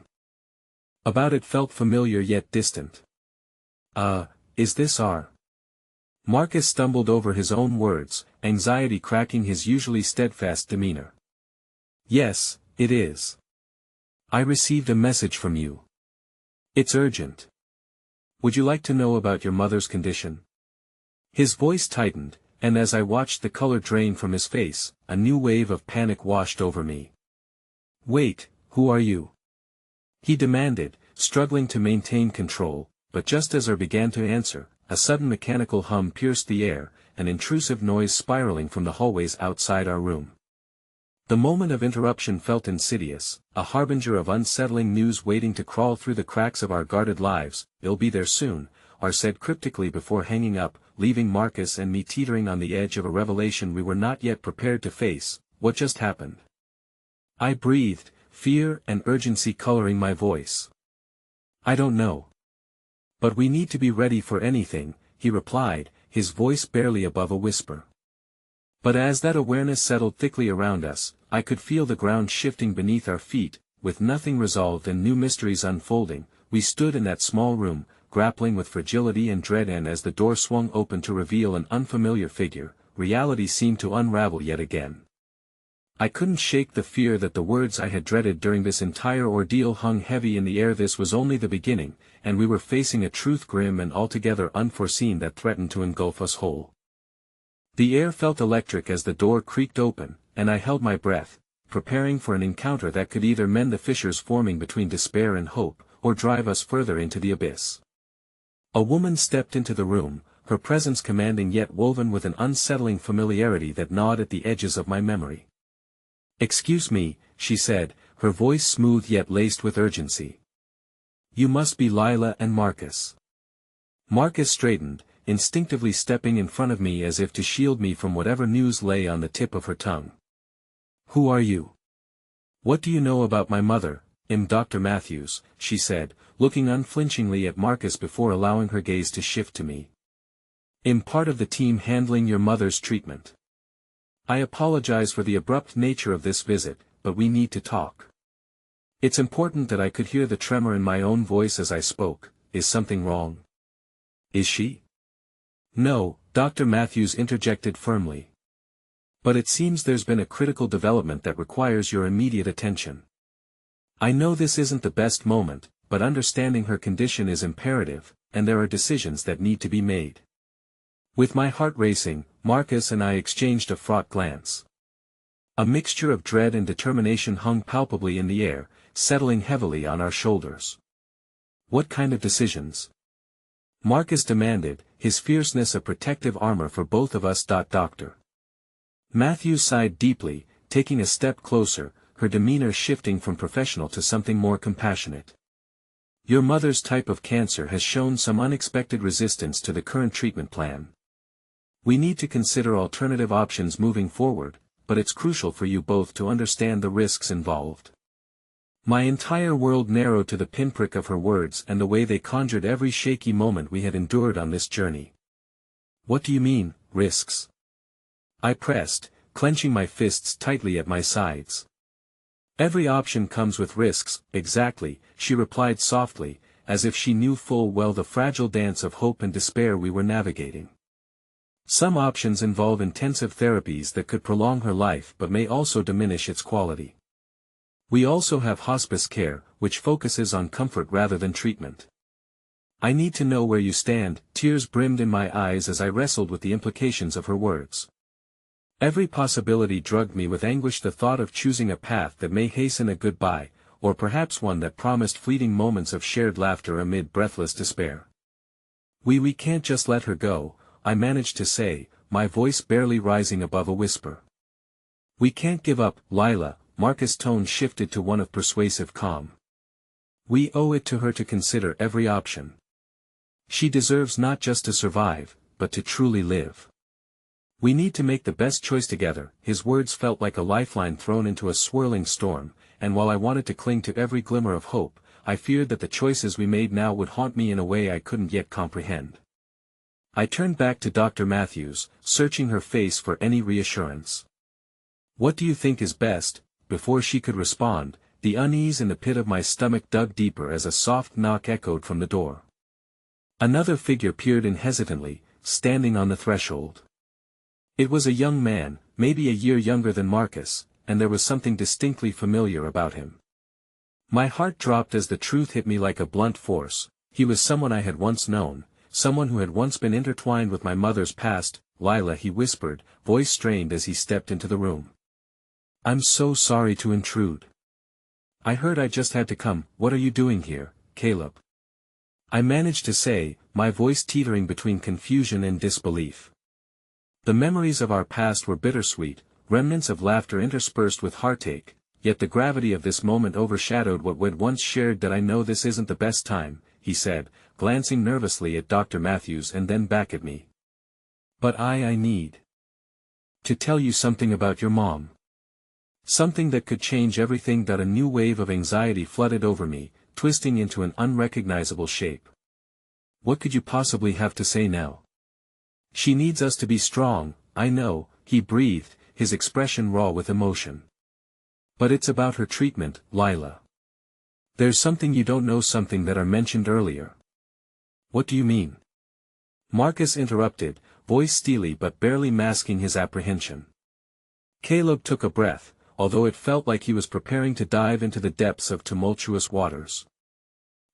about it felt familiar yet distant. Is this our?" Marcus stumbled over his own words, anxiety cracking his usually steadfast demeanor. "Yes, it is. I received a message from you. It's urgent. Would you like to know about your mother's condition?" His voice tightened, and as I watched the color drain from his face, a new wave of panic washed over me. "Wait, who are you?" he demanded, struggling to maintain control, but just as I began to answer, a sudden mechanical hum pierced the air, an intrusive noise spiraling from the hallways outside our room. The moment of interruption felt insidious, a harbinger of unsettling news waiting to crawl through the cracks of our guarded lives. "It'll be there soon," R said cryptically before hanging up, leaving Marcus and me teetering on the edge of a revelation we were not yet prepared to face. "What just happened?" I breathed, fear and urgency coloring my voice. "I don't know. But we need to be ready for anything," he replied, his voice barely above a whisper. But as that awareness settled thickly around us, I could feel the ground shifting beneath our feet. With nothing resolved and new mysteries unfolding, we stood in that small room, grappling with fragility and dread, and as the door swung open to reveal an unfamiliar figure, reality seemed to unravel yet again. I couldn't shake the fear that the words I had dreaded during this entire ordeal hung heavy in the air. This was only the beginning, and we were facing a truth grim and altogether unforeseen that threatened to engulf us whole. The air felt electric as the door creaked open, and I held my breath, preparing for an encounter that could either mend the fissures forming between despair and hope, or drive us further into the abyss. A woman stepped into the room, her presence commanding yet woven with an unsettling familiarity that gnawed at the edges of my memory. "Excuse me," she said, her voice smooth yet laced with urgency. "You must be Lila and Marcus." Marcus straightened, instinctively stepping in front of me as if to shield me from whatever news lay on the tip of her tongue. "Who are you? What do you know about my mother?" "I'm Dr. Matthews," she said, looking unflinchingly at Marcus before allowing her gaze to shift to me. "I'm part of the team handling your mother's treatment. I apologize for the abrupt nature of this visit, but we need to talk." It's important that I could hear the tremor in my own voice as I spoke. "Is something wrong?" "Is she?" "No," Dr. Matthews interjected firmly. "But it seems there's been a critical development that requires your immediate attention. I know this isn't the best moment, but understanding her condition is imperative, and there are decisions that need to be made." With my heart racing, Marcus and I exchanged a fraught glance. A mixture of dread and determination hung palpably in the air, settling heavily on our shoulders. "What kind of decisions?" Marcus demanded, his fierceness a protective armor for both of us. Doctor Matthews sighed deeply, taking a step closer, her demeanor shifting from professional to something more compassionate. "Your mother's type of cancer has shown some unexpected resistance to the current treatment plan. We need to consider alternative options moving forward, but it's crucial for you both to understand the risks involved." My entire world narrowed to the pinprick of her words and the way they conjured every shaky moment we had endured on this journey. "What do you mean, risks?" I pressed, clenching my fists tightly at my sides. "Every option comes with risks." "Exactly," she replied softly, as if she knew full well the fragile dance of hope and despair we were navigating. "Some options involve intensive therapies that could prolong her life but may also diminish its quality. We also have hospice care, which focuses on comfort rather than treatment." I need to know where you stand. Tears brimmed in my eyes as I wrestled with the implications of her words. Every possibility drugged me with anguish, the thought of choosing a path that may hasten a goodbye, or perhaps one that promised fleeting moments of shared laughter amid breathless despair. We can't just let her go," I managed to say, my voice barely rising above a whisper. "We can't give up, Lila." Marcus' tone shifted to one of persuasive calm. We owe it to her to consider every option. She deserves not just to survive, but to truly live. We need to make the best choice together." His words felt like a lifeline thrown into a swirling storm, and while I wanted to cling to every glimmer of hope, I feared that the choices we made now would haunt me in a way I couldn't yet comprehend. I turned back to Dr. Matthews, searching her face for any reassurance. "What do you think is best?" Before she could respond, the unease in the pit of my stomach dug deeper as a soft knock echoed from the door. Another figure peered in hesitantly, standing on the threshold. It was a young man, maybe a year younger than Marcus, and there was something distinctly familiar about him. My heart dropped as the truth hit me like a blunt force. He was someone I had once known, someone who had once been intertwined with my mother's past. "Lila," he whispered, voice strained as he stepped into the room. "I'm so sorry to intrude. I heard I just had to come." "What are you doing here, Caleb?" I managed to say, my voice teetering between confusion and disbelief. The memories of our past were bittersweet, remnants of laughter interspersed with heartache, yet the gravity of this moment overshadowed what we'd once shared. "That I know this isn't the best time," he said, glancing nervously at Dr. Matthews and then back at me. "But I need to tell you something about your mom. Something that could change everything." A new wave of anxiety flooded over me, twisting into an unrecognizable shape. "What could you possibly have to say now?" "She needs us to be strong, I know," he breathed, his expression raw with emotion. "But it's about her treatment, Lila. There's something you don't know, something that I mentioned earlier." "What do you mean?" Marcus interrupted, voice steely but barely masking his apprehension. Caleb took a breath, although it felt like he was preparing to dive into the depths of tumultuous waters.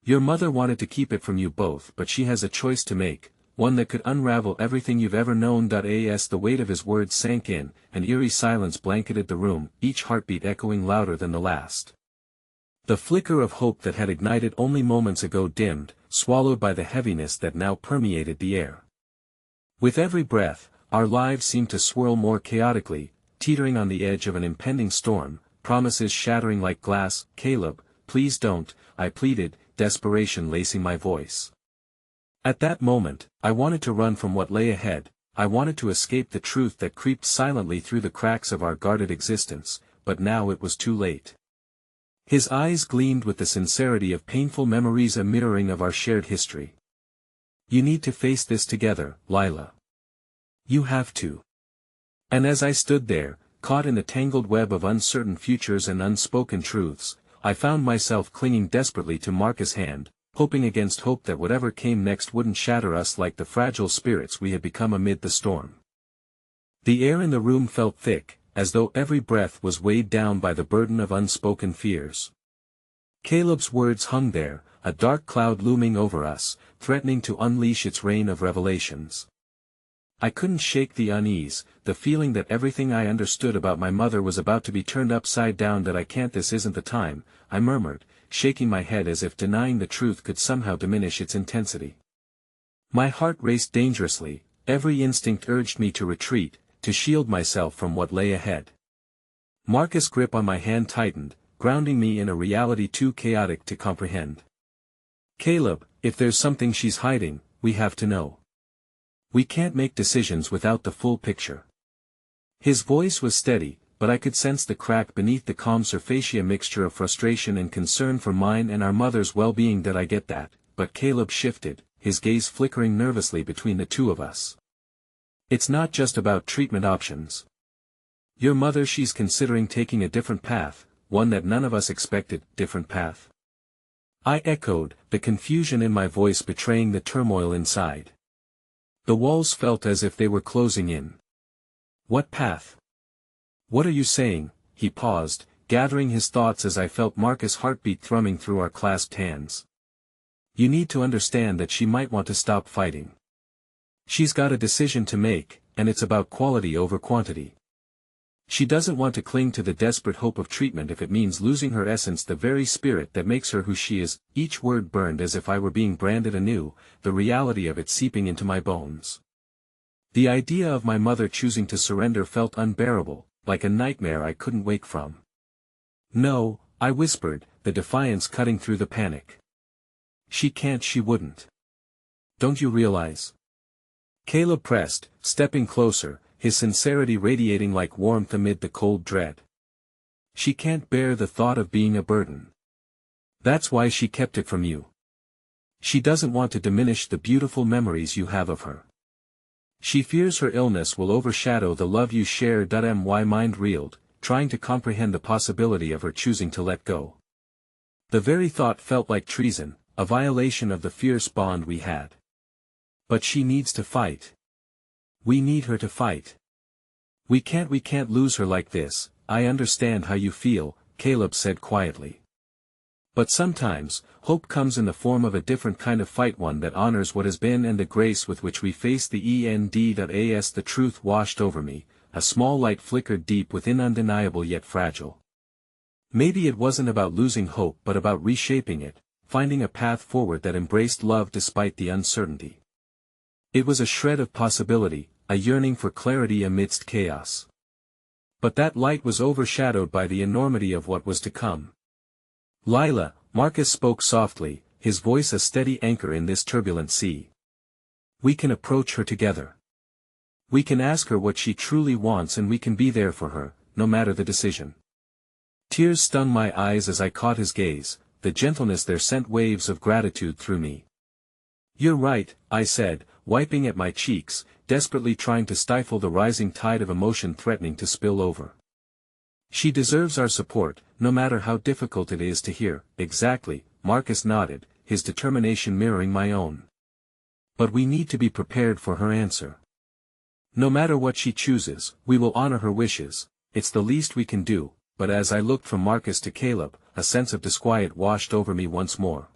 "Your mother wanted to keep it from you both, but she has a choice to make, one that could unravel everything you've ever known." As the weight of his words sank in, an eerie silence blanketed the room, each heartbeat echoing louder than the last. The flicker of hope that had ignited only moments ago dimmed, swallowed by the heaviness that now permeated the air. With every breath, our lives seemed to swirl more chaotically, teetering on the edge of an impending storm, promises shattering like glass. "Caleb, please don't," I pleaded, desperation lacing my voice. At that moment, I wanted to run from what lay ahead. I wanted to escape the truth that creeped silently through the cracks of our guarded existence, but now it was too late. His eyes gleamed with the sincerity of painful memories, a mirroring of our shared history. "You need to face this together, Lila. You have to." And as I stood there, caught in the tangled web of uncertain futures and unspoken truths, I found myself clinging desperately to Marcus' hand, hoping against hope that whatever came next wouldn't shatter us like the fragile spirits we had become amid the storm. The air in the room felt thick, as though every breath was weighed down by the burden of unspoken fears. Caleb's words hung there, a dark cloud looming over us, threatening to unleash its rain of revelations. I couldn't shake the unease, the feeling that everything I understood about my mother was about to be turned upside down. "I can't, this isn't the time," I murmured, shaking my head as if denying the truth could somehow diminish its intensity. My heart raced dangerously, every instinct urged me to retreat, to shield myself from what lay ahead. Marcus' grip on my hand tightened, grounding me in a reality too chaotic to comprehend. "Caleb, if there's something she's hiding, we have to know. We can't make decisions without the full picture." His voice was steady, but I could sense the crack beneath the calm surface, a mixture of frustration and concern for mine and our mother's well-being. "I get that," but Caleb shifted, his gaze flickering nervously between the two of us. "It's not just about treatment options. Your mother, she's considering taking a different path, one that none of us expected." "Different path?" I echoed, the confusion in my voice betraying the turmoil inside. The walls felt as if they were closing in. "What path? What are you saying?" He paused, gathering his thoughts as I felt Marcus' heartbeat thrumming through our clasped hands. "You need to understand that she might want to stop fighting. She's got a decision to make, and it's about quality over quantity. She doesn't want to cling to the desperate hope of treatment if it means losing her essence, the very spirit that makes her who she is." Each word burned as if I were being branded anew, the reality of it seeping into my bones. The idea of my mother choosing to surrender felt unbearable, like a nightmare I couldn't wake from. "No," I whispered, the defiance cutting through the panic. She can't, she wouldn't. Don't you realize? Caleb pressed, stepping closer, his sincerity radiating like warmth amid the cold dread. She can't bear the thought of being a burden. That's why she kept it from you. She doesn't want to diminish the beautiful memories you have of her. She fears her illness will overshadow the love you share. My mind reeled, trying to comprehend the possibility of her choosing to let go. The very thought felt like treason, a violation of the fierce bond we had. But she needs to fight. We need her to fight. We can't lose her like this. I understand how you feel, Caleb said quietly. But sometimes, hope comes in the form of a different kind of fight, one that honors what has been and the grace with which we face the end. The truth washed over me, a small light flickered deep within, undeniable yet fragile. Maybe it wasn't about losing hope but about reshaping it, finding a path forward that embraced love despite the uncertainty. It was a shred of possibility, a yearning for clarity amidst chaos. But that light was overshadowed by the enormity of what was to come. Lila, Marcus spoke softly, his voice a steady anchor in this turbulent sea. We can approach her together. We can ask her what she truly wants, and we can be there for her, no matter the decision. Tears stung my eyes as I caught his gaze, the gentleness there sent waves of gratitude through me. You're right, I said, wiping at my cheeks, desperately trying to stifle the rising tide of emotion threatening to spill over. She deserves our support, no matter how difficult it is to hear. Exactly, Marcus nodded, his determination mirroring my own. But we need to be prepared for her answer. No matter what she chooses, we will honor her wishes. It's the least we can do. But as I looked from Marcus to Caleb, a sense of disquiet washed over me once more.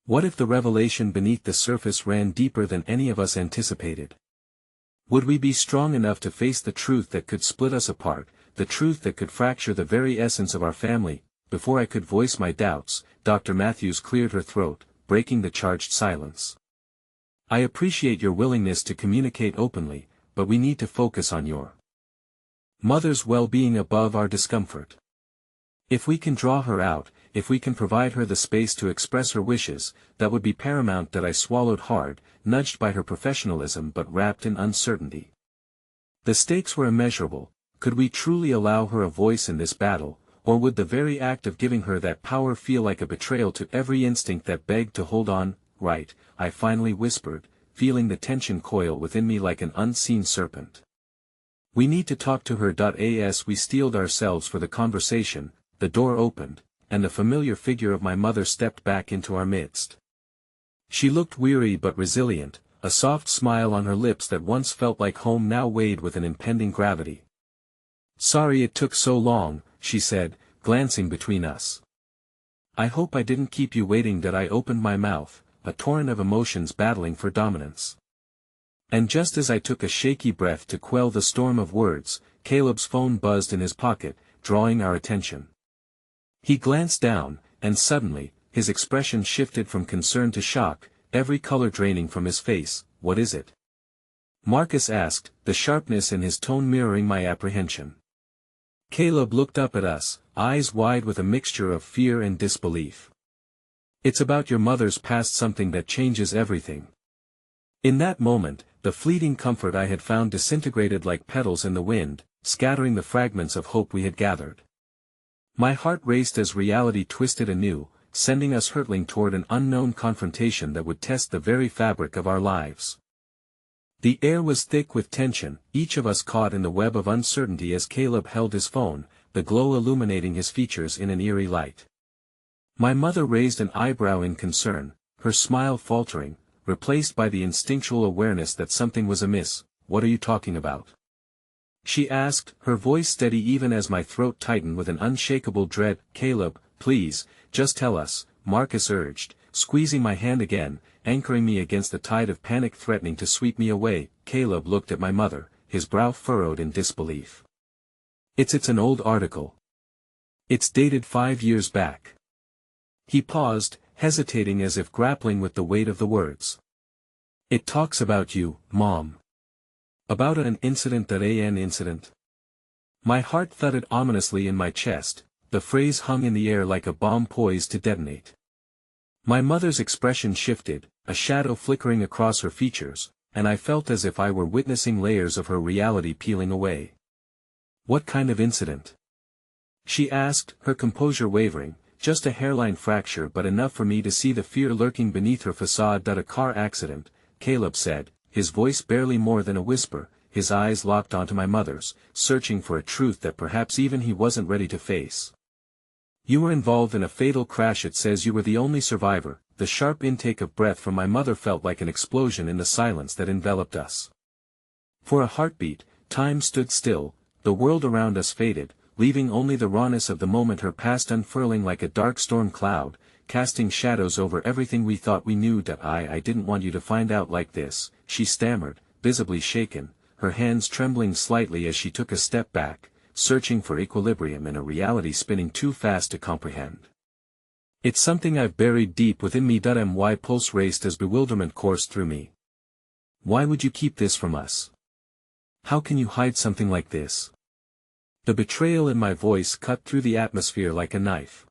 What if the revelation beneath the surface ran deeper than any of us anticipated? Would we be strong enough to face the truth that could split us apart, the truth that could fracture the very essence of our family? Before I could voice my doubts, Dr. Matthews cleared her throat, breaking the charged silence. I appreciate your willingness to communicate openly, but we need to focus on your mother's well-being above our discomfort. If we can draw her out, if we can provide her the space to express her wishes, that would be paramount. That I swallowed hard, nudged by her professionalism but wrapped in uncertainty. The stakes were immeasurable. Could we truly allow her a voice in this battle, or would the very act of giving her that power feel like a betrayal to every instinct that begged to hold on? Right, I finally whispered, feeling the tension coil within me like an unseen serpent. We need to talk to her. As we steeled ourselves for the conversation, the door opened, and the familiar figure of my mother stepped back into our midst. She looked weary but resilient, a soft smile on her lips that once felt like home now weighed with an impending gravity. Sorry it took so long, she said, glancing between us. I hope I didn't keep you waiting. I opened my mouth, a torrent of emotions battling for dominance. And just as I took a shaky breath to quell the storm of words, Caleb's phone buzzed in his pocket, drawing our attention. He glanced down, and suddenly, his expression shifted from concern to shock, every color draining from his face. What is it? Marcus asked, the sharpness in his tone mirroring my apprehension. Caleb looked up at us, eyes wide with a mixture of fear and disbelief. It's about your mother's past, something that changes everything. In that moment, the fleeting comfort I had found disintegrated like petals in the wind, scattering the fragments of hope we had gathered. My heart raced as reality twisted anew, sending us hurtling toward an unknown confrontation that would test the very fabric of our lives. The air was thick with tension, each of us caught in the web of uncertainty as Caleb held his phone, the glow illuminating his features in an eerie light. My mother raised an eyebrow in concern, her smile faltering, replaced by the instinctual awareness that something was amiss. What are you talking about? She asked, her voice steady even as my throat tightened with an unshakable dread. Caleb, please, just tell us, Marcus urged, squeezing my hand again, anchoring me against the tide of panic threatening to sweep me away. Caleb looked at my mother, his brow furrowed in disbelief. It's an old article. It's dated 5 years back. He paused, hesitating as if grappling with the weight of the words. It talks about you, Mom. About an incident. An incident. My heart thudded ominously in my chest, the phrase hung in the air like a bomb poised to detonate. My mother's expression shifted, a shadow flickering across her features, and I felt as if I were witnessing layers of her reality peeling away. "What kind of incident?" she asked, her composure wavering. "Just a hairline fracture, but enough for me to see the fear lurking beneath her facade." "A car accident," Caleb said, his voice barely more than a whisper, his eyes locked onto my mother's, searching for a truth that perhaps even he wasn't ready to face. "You were involved in a fatal crash." "It says you were the only survivor." The sharp intake of breath from my mother felt like an explosion in the silence that enveloped us. For a heartbeat, time stood still, the world around us faded, leaving only the rawness of the moment, her past unfurling like a dark storm cloud, casting shadows over everything we thought we knew. I didn't want you to find out like this," she stammered, visibly shaken, her hands trembling slightly as she took a step back, searching for equilibrium in a reality spinning too fast to comprehend. "It's something I've buried deep within me." My pulse raced as bewilderment coursed through me. "Why would you keep this from us? How can you hide something like this?" The betrayal in my voice cut through the atmosphere like a knife.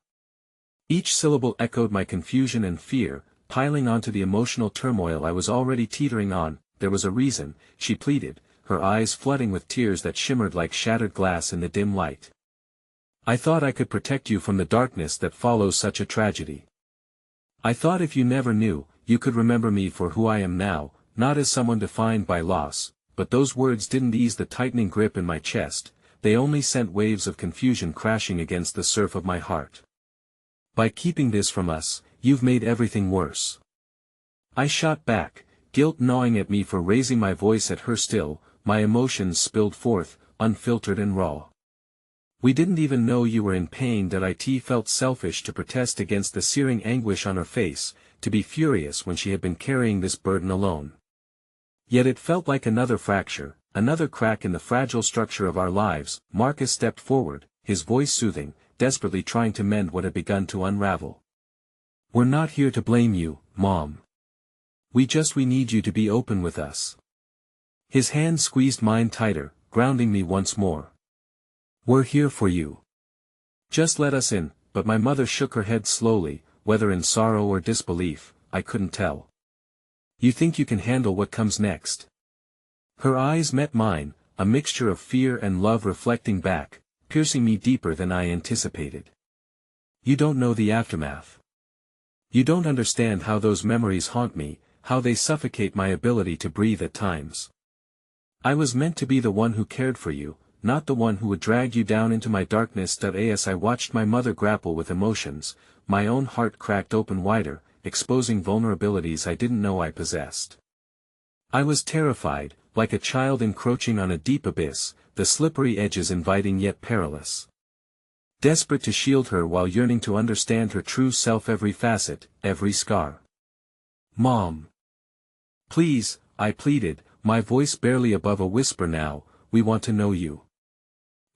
Each syllable echoed my confusion and fear, piling onto the emotional turmoil I was already teetering on. "There was a reason," she pleaded, her eyes flooding with tears that shimmered like shattered glass in the dim light. "I thought I could protect you from the darkness that follows such a tragedy. I thought if you never knew, you could remember me for who I am now, not as someone defined by loss." But those words didn't ease the tightening grip in my chest, they only sent waves of confusion crashing against the surf of my heart. "By keeping this from us, you've made everything worse." I shot back, guilt gnawing at me for raising my voice at her. Still, my emotions spilled forth, unfiltered and raw. "We didn't even know you were in pain." It felt selfish to protest against the searing anguish on her face, to be furious when she had been carrying this burden alone. Yet it felt like another fracture, another crack in the fragile structure of our lives. Marcus stepped forward, his voice soothing, desperately trying to mend what had begun to unravel. "We're not here to blame you, Mom. We need you to be open with us." His hand squeezed mine tighter, grounding me once more. "We're here for you. Just let us in." But my mother shook her head slowly, whether in sorrow or disbelief, I couldn't tell. "You think you can handle what comes next?" Her eyes met mine, a mixture of fear and love reflecting back, piercing me deeper than I anticipated. "You don't know the aftermath. You don't understand how those memories haunt me, how they suffocate my ability to breathe at times. I was meant to be the one who cared for you, not the one who would drag you down into my darkness." As I watched my mother grapple with emotions, my own heart cracked open wider, exposing vulnerabilities I didn't know I possessed. I was terrified, like a child encroaching on a deep abyss, the slippery edges inviting yet perilous. Desperate to shield her while yearning to understand her true self, every facet, every scar. "Mom. Please," I pleaded, my voice barely above a whisper now, "we want to know you.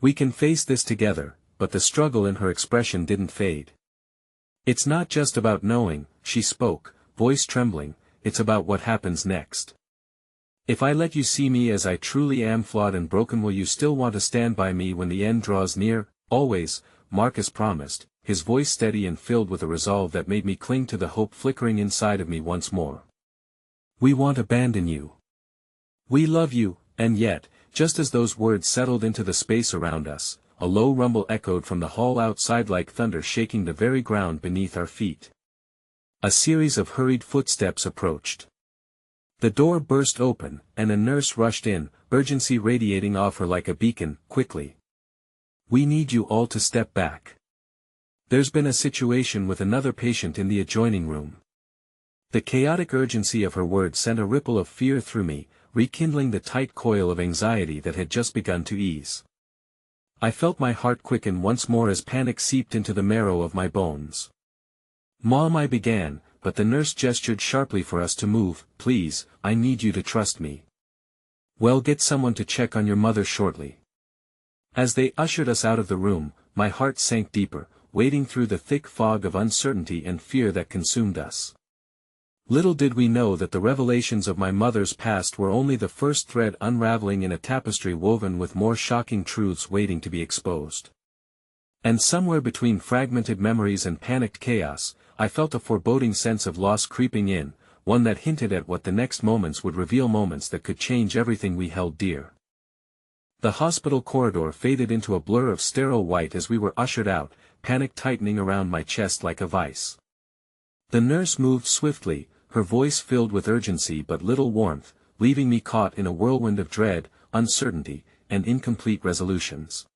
We can face this together." But the struggle in her expression didn't fade. "It's not just about knowing," she spoke, voice trembling, "it's about what happens next. If I let you see me as I truly am, flawed and broken, will you still want to stand by me when the end draws near?" "Always," Marcus promised, his voice steady and filled with a resolve that made me cling to the hope flickering inside of me once more. "We won't abandon you. We love you." And yet, just as those words settled into the space around us, a low rumble echoed from the hall outside like thunder shaking the very ground beneath our feet. A series of hurried footsteps approached. The door burst open, and a nurse rushed in, urgency radiating off her like a beacon. "Quickly. We need you all to step back. There's been a situation with another patient in the adjoining room." The chaotic urgency of her words sent a ripple of fear through me, rekindling the tight coil of anxiety that had just begun to ease. I felt my heart quicken once more as panic seeped into the marrow of my bones. "Mom," I began, but the nurse gestured sharply for us to move. "Please, I need you to trust me." "Well, get someone to check on your mother shortly." As they ushered us out of the room, my heart sank deeper, wading through the thick fog of uncertainty and fear that consumed us. Little did we know that the revelations of my mother's past were only the first thread unraveling in a tapestry woven with more shocking truths waiting to be exposed. And somewhere between fragmented memories and panicked chaos, I felt a foreboding sense of loss creeping in, one that hinted at what the next moments would reveal, moments that could change everything we held dear. The hospital corridor faded into a blur of sterile white as we were ushered out, panic tightening around my chest like a vice. The nurse moved swiftly, her voice filled with urgency but little warmth, leaving me caught in a whirlwind of dread, uncertainty, and incomplete resolutions.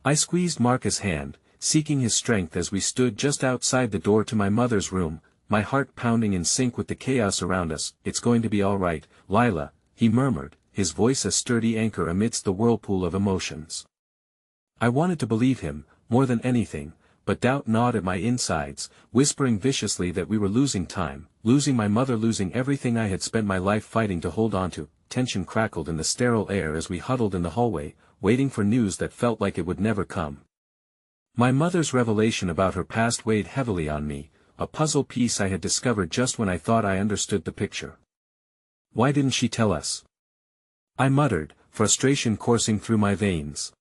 I squeezed Marcus' hand, seeking his strength as we stood just outside the door to my mother's room, my heart pounding in sync with the chaos around us. "It's going to be all right, Lila," he murmured, his voice a sturdy anchor amidst the whirlpool of emotions. I wanted to believe him, more than anything, but doubt gnawed at my insides, whispering viciously that we were losing time, losing my mother, losing everything I had spent my life fighting to hold on to. Tension crackled in the sterile air as we huddled in the hallway, waiting for news that felt like it would never come. My mother's revelation about her past weighed heavily on me, a puzzle piece I had discovered just when I thought I understood the picture. Why didn't she tell us? I muttered, frustration coursing through my veins.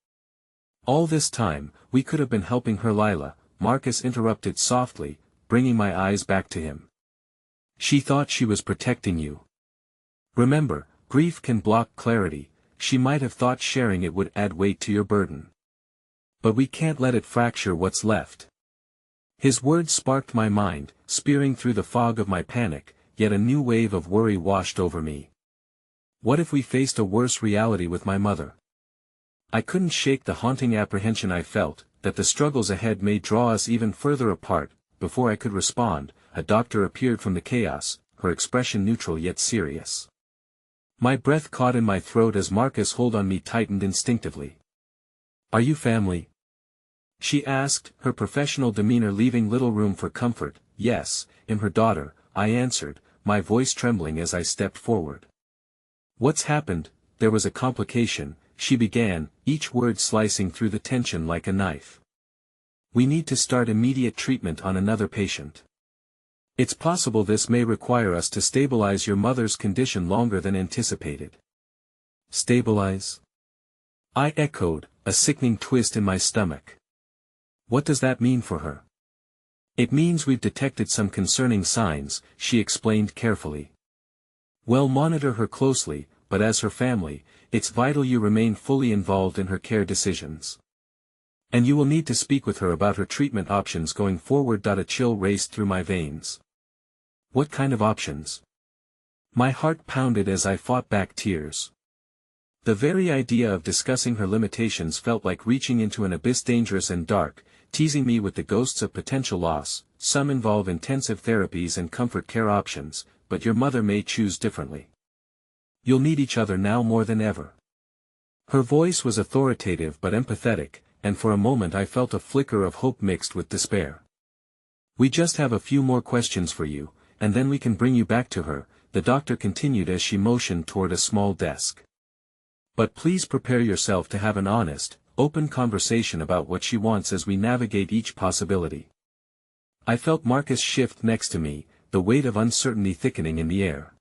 All this time, we could have been helping her. Lila, Marcus interrupted softly, bringing my eyes back to him. She thought she was protecting you. Remember, grief can block clarity. She might have thought sharing it would add weight to your burden. But we can't let it fracture what's left. His words sparked my mind, spearing through the fog of my panic, yet a new wave of worry washed over me. What if we faced a worse reality with my mother? I couldn't shake the haunting apprehension I felt, that the struggles ahead may draw us even further apart. Before I could respond, a doctor appeared from the chaos, her expression neutral yet serious. My breath caught in my throat as Marcus' hold on me tightened instinctively. "Are you family?" she asked, her professional demeanor leaving little room for comfort. "Yes, I'm her daughter," I answered, my voice trembling as I stepped forward. "What's happened?" "There was a complication," she began, each word slicing through the tension like a knife. "We need to start immediate treatment on another patient. It's possible this may require us to stabilize your mother's condition longer than anticipated." "Stabilize?" I echoed, a sickening twist in my stomach. "What does that mean for her?" "It means we've detected some concerning signs," she explained carefully. "We'll monitor her closely, but as her family, it's vital you remain fully involved in her care decisions. And you will need to speak with her about her treatment options going forward." A chill raced through my veins. What kind of options? My heart pounded as I fought back tears. The very idea of discussing her limitations felt like reaching into an abyss dangerous and dark, teasing me with the ghosts of potential loss. "Some involve intensive therapies and comfort care options, but your mother may choose differently. You'll need each other now more than ever." Her voice was authoritative but empathetic, and for a moment I felt a flicker of hope mixed with despair. "We just have a few more questions for you, and then we can bring you back to her," the doctor continued as she motioned toward a small desk. "But please prepare yourself to have an honest, open conversation about what she wants as we navigate each possibility." I felt Marcus shift next to me, the weight of uncertainty thickening in the air.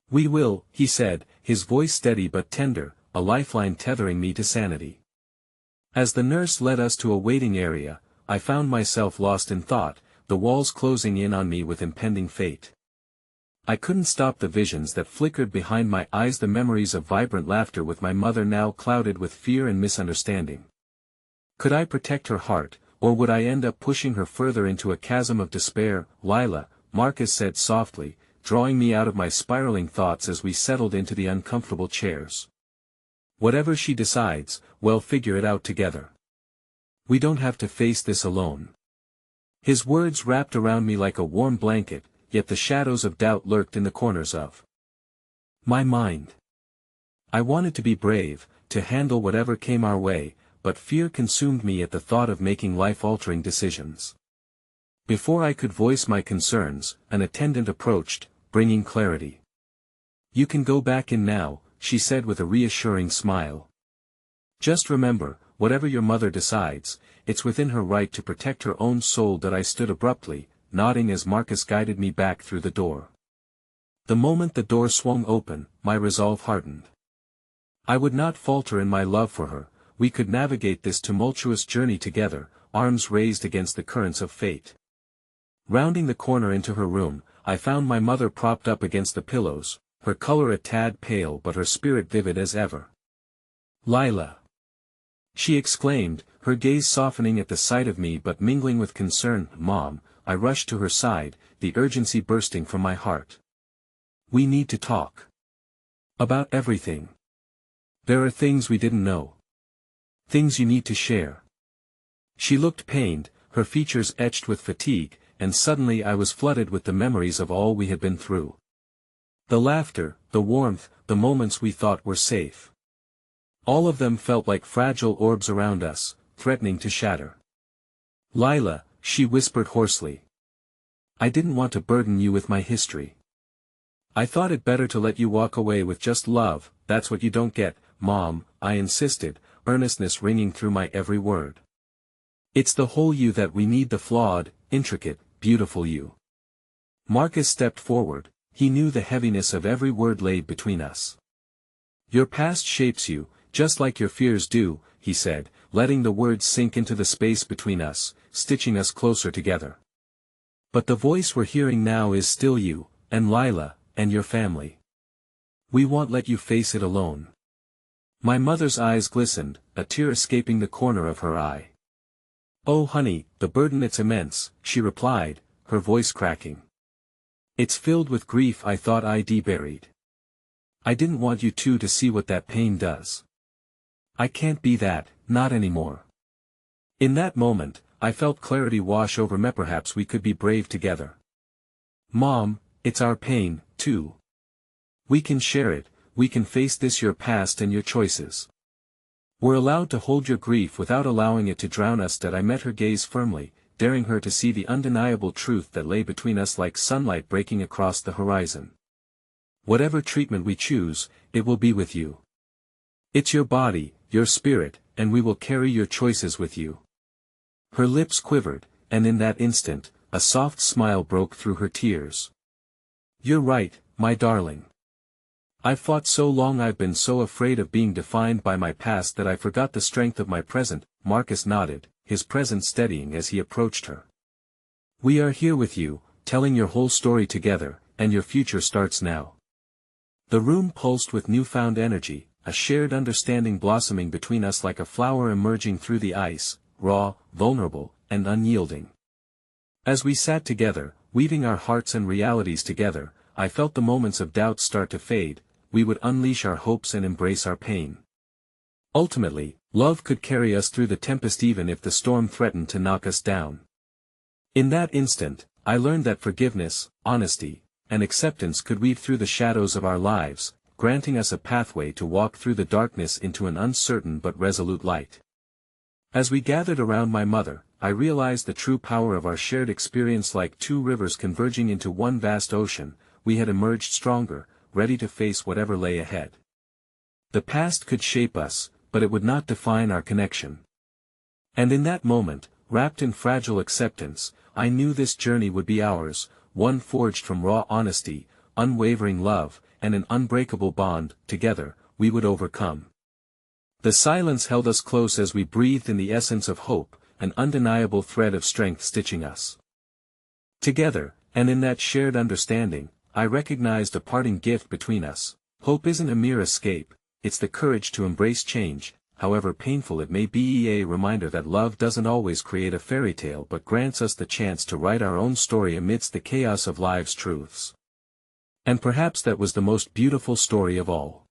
"We will," he said, his voice steady but tender, a lifeline tethering me to sanity. As the nurse led us to a waiting area, I found myself lost in thought, the walls closing in on me with impending fate. I couldn't stop the visions that flickered behind my eyes, the memories of vibrant laughter with my mother now clouded with fear and misunderstanding. Could I protect her heart, or would I end up pushing her further into a chasm of despair? "Lila," Marcus said softly, drawing me out of my spiraling thoughts as we settled into the uncomfortable chairs. "Whatever she decides, we'll figure it out together. We don't have to face this alone." His words wrapped around me like a warm blanket, yet the shadows of doubt lurked in the corners of my mind. I wanted to be brave, to handle whatever came our way, but fear consumed me at the thought of making life-altering decisions. Before I could voice my concerns, an attendant approached, bringing clarity. "You can go back in now," she said with a reassuring smile. "Just remember, whatever your mother decides, it's within her right to protect her own soul." I stood abruptly, nodding as Marcus guided me back through the door. The moment the door swung open, my resolve hardened. I would not falter in my love for her, we could navigate this tumultuous journey together, arms raised against the currents of fate. Rounding the corner into her room, I found my mother propped up against the pillows, her color a tad pale but her spirit vivid as ever. "Lila!" she exclaimed, her gaze softening at the sight of me but mingling with concern. "Mom," I rushed to her side, the urgency bursting from my heart. "We need to talk. About everything. There are things we didn't know. Things you need to share." She looked pained, her features etched with fatigue, and suddenly I was flooded with the memories of all we had been through. The laughter, the warmth, the moments we thought were safe. All of them felt like fragile orbs around us, threatening to shatter. "Lila," she whispered hoarsely. "I didn't want to burden you with my history. I thought it better to let you walk away with just love. That's what you don't get, Mom," I insisted, earnestness ringing through my every word. "It's the whole you that we need, the flawed, intricate, beautiful you." Marcus stepped forward, he knew the heaviness of every word laid between us. "Your past shapes you, just like your fears do," he said, letting the words sink into the space between us, stitching us closer together. "But the voice we're hearing now is still you, and Lila, and your family. We won't let you face it alone." My mother's eyes glistened, a tear escaping the corner of her eye. "Oh honey, the burden it's immense," she replied, her voice cracking. "It's filled with grief I thought I'd buried. I didn't want you two to see what that pain does. I can't be that, not anymore." In that moment, I felt clarity wash over me. Perhaps we could be brave together. "Mom, it's our pain, too. We can share it, we can face this, your past and your choices. We're allowed to hold your grief without allowing it to drown us." That I met her gaze firmly, daring her to see the undeniable truth that lay between us like sunlight breaking across the horizon. "Whatever treatment we choose, it will be with you. It's your body, your spirit, and we will carry your choices with you." Her lips quivered, and in that instant, a soft smile broke through her tears. "You're right, my darling. I've fought so long, I've been so afraid of being defined by my past that I forgot the strength of my present." Marcus nodded, his presence steadying as he approached her. "We are here with you, telling your whole story together, and your future starts now." The room pulsed with newfound energy, a shared understanding blossoming between us like a flower emerging through the ice, raw, vulnerable, and unyielding. As we sat together, weaving our hearts and realities together, I felt the moments of doubt start to fade. We would unleash our hopes and embrace our pain. Ultimately, love could carry us through the tempest even if the storm threatened to knock us down. In that instant, I learned that forgiveness, honesty, and acceptance could weave through the shadows of our lives, granting us a pathway to walk through the darkness into an uncertain but resolute light. As we gathered around my mother, I realized the true power of our shared experience. Like two rivers converging into one vast ocean, we had emerged stronger, ready to face whatever lay ahead. The past could shape us, but it would not define our connection. And in that moment, wrapped in fragile acceptance, I knew this journey would be ours, one forged from raw honesty, unwavering love, and an unbreakable bond. Together, we would overcome. The silence held us close as we breathed in the essence of hope, an undeniable thread of strength stitching us together, and in that shared understanding, I recognized a parting gift between us. Hope isn't a mere escape, it's the courage to embrace change, however painful it may be, a reminder that love doesn't always create a fairy tale but grants us the chance to write our own story amidst the chaos of life's truths. And perhaps that was the most beautiful story of all.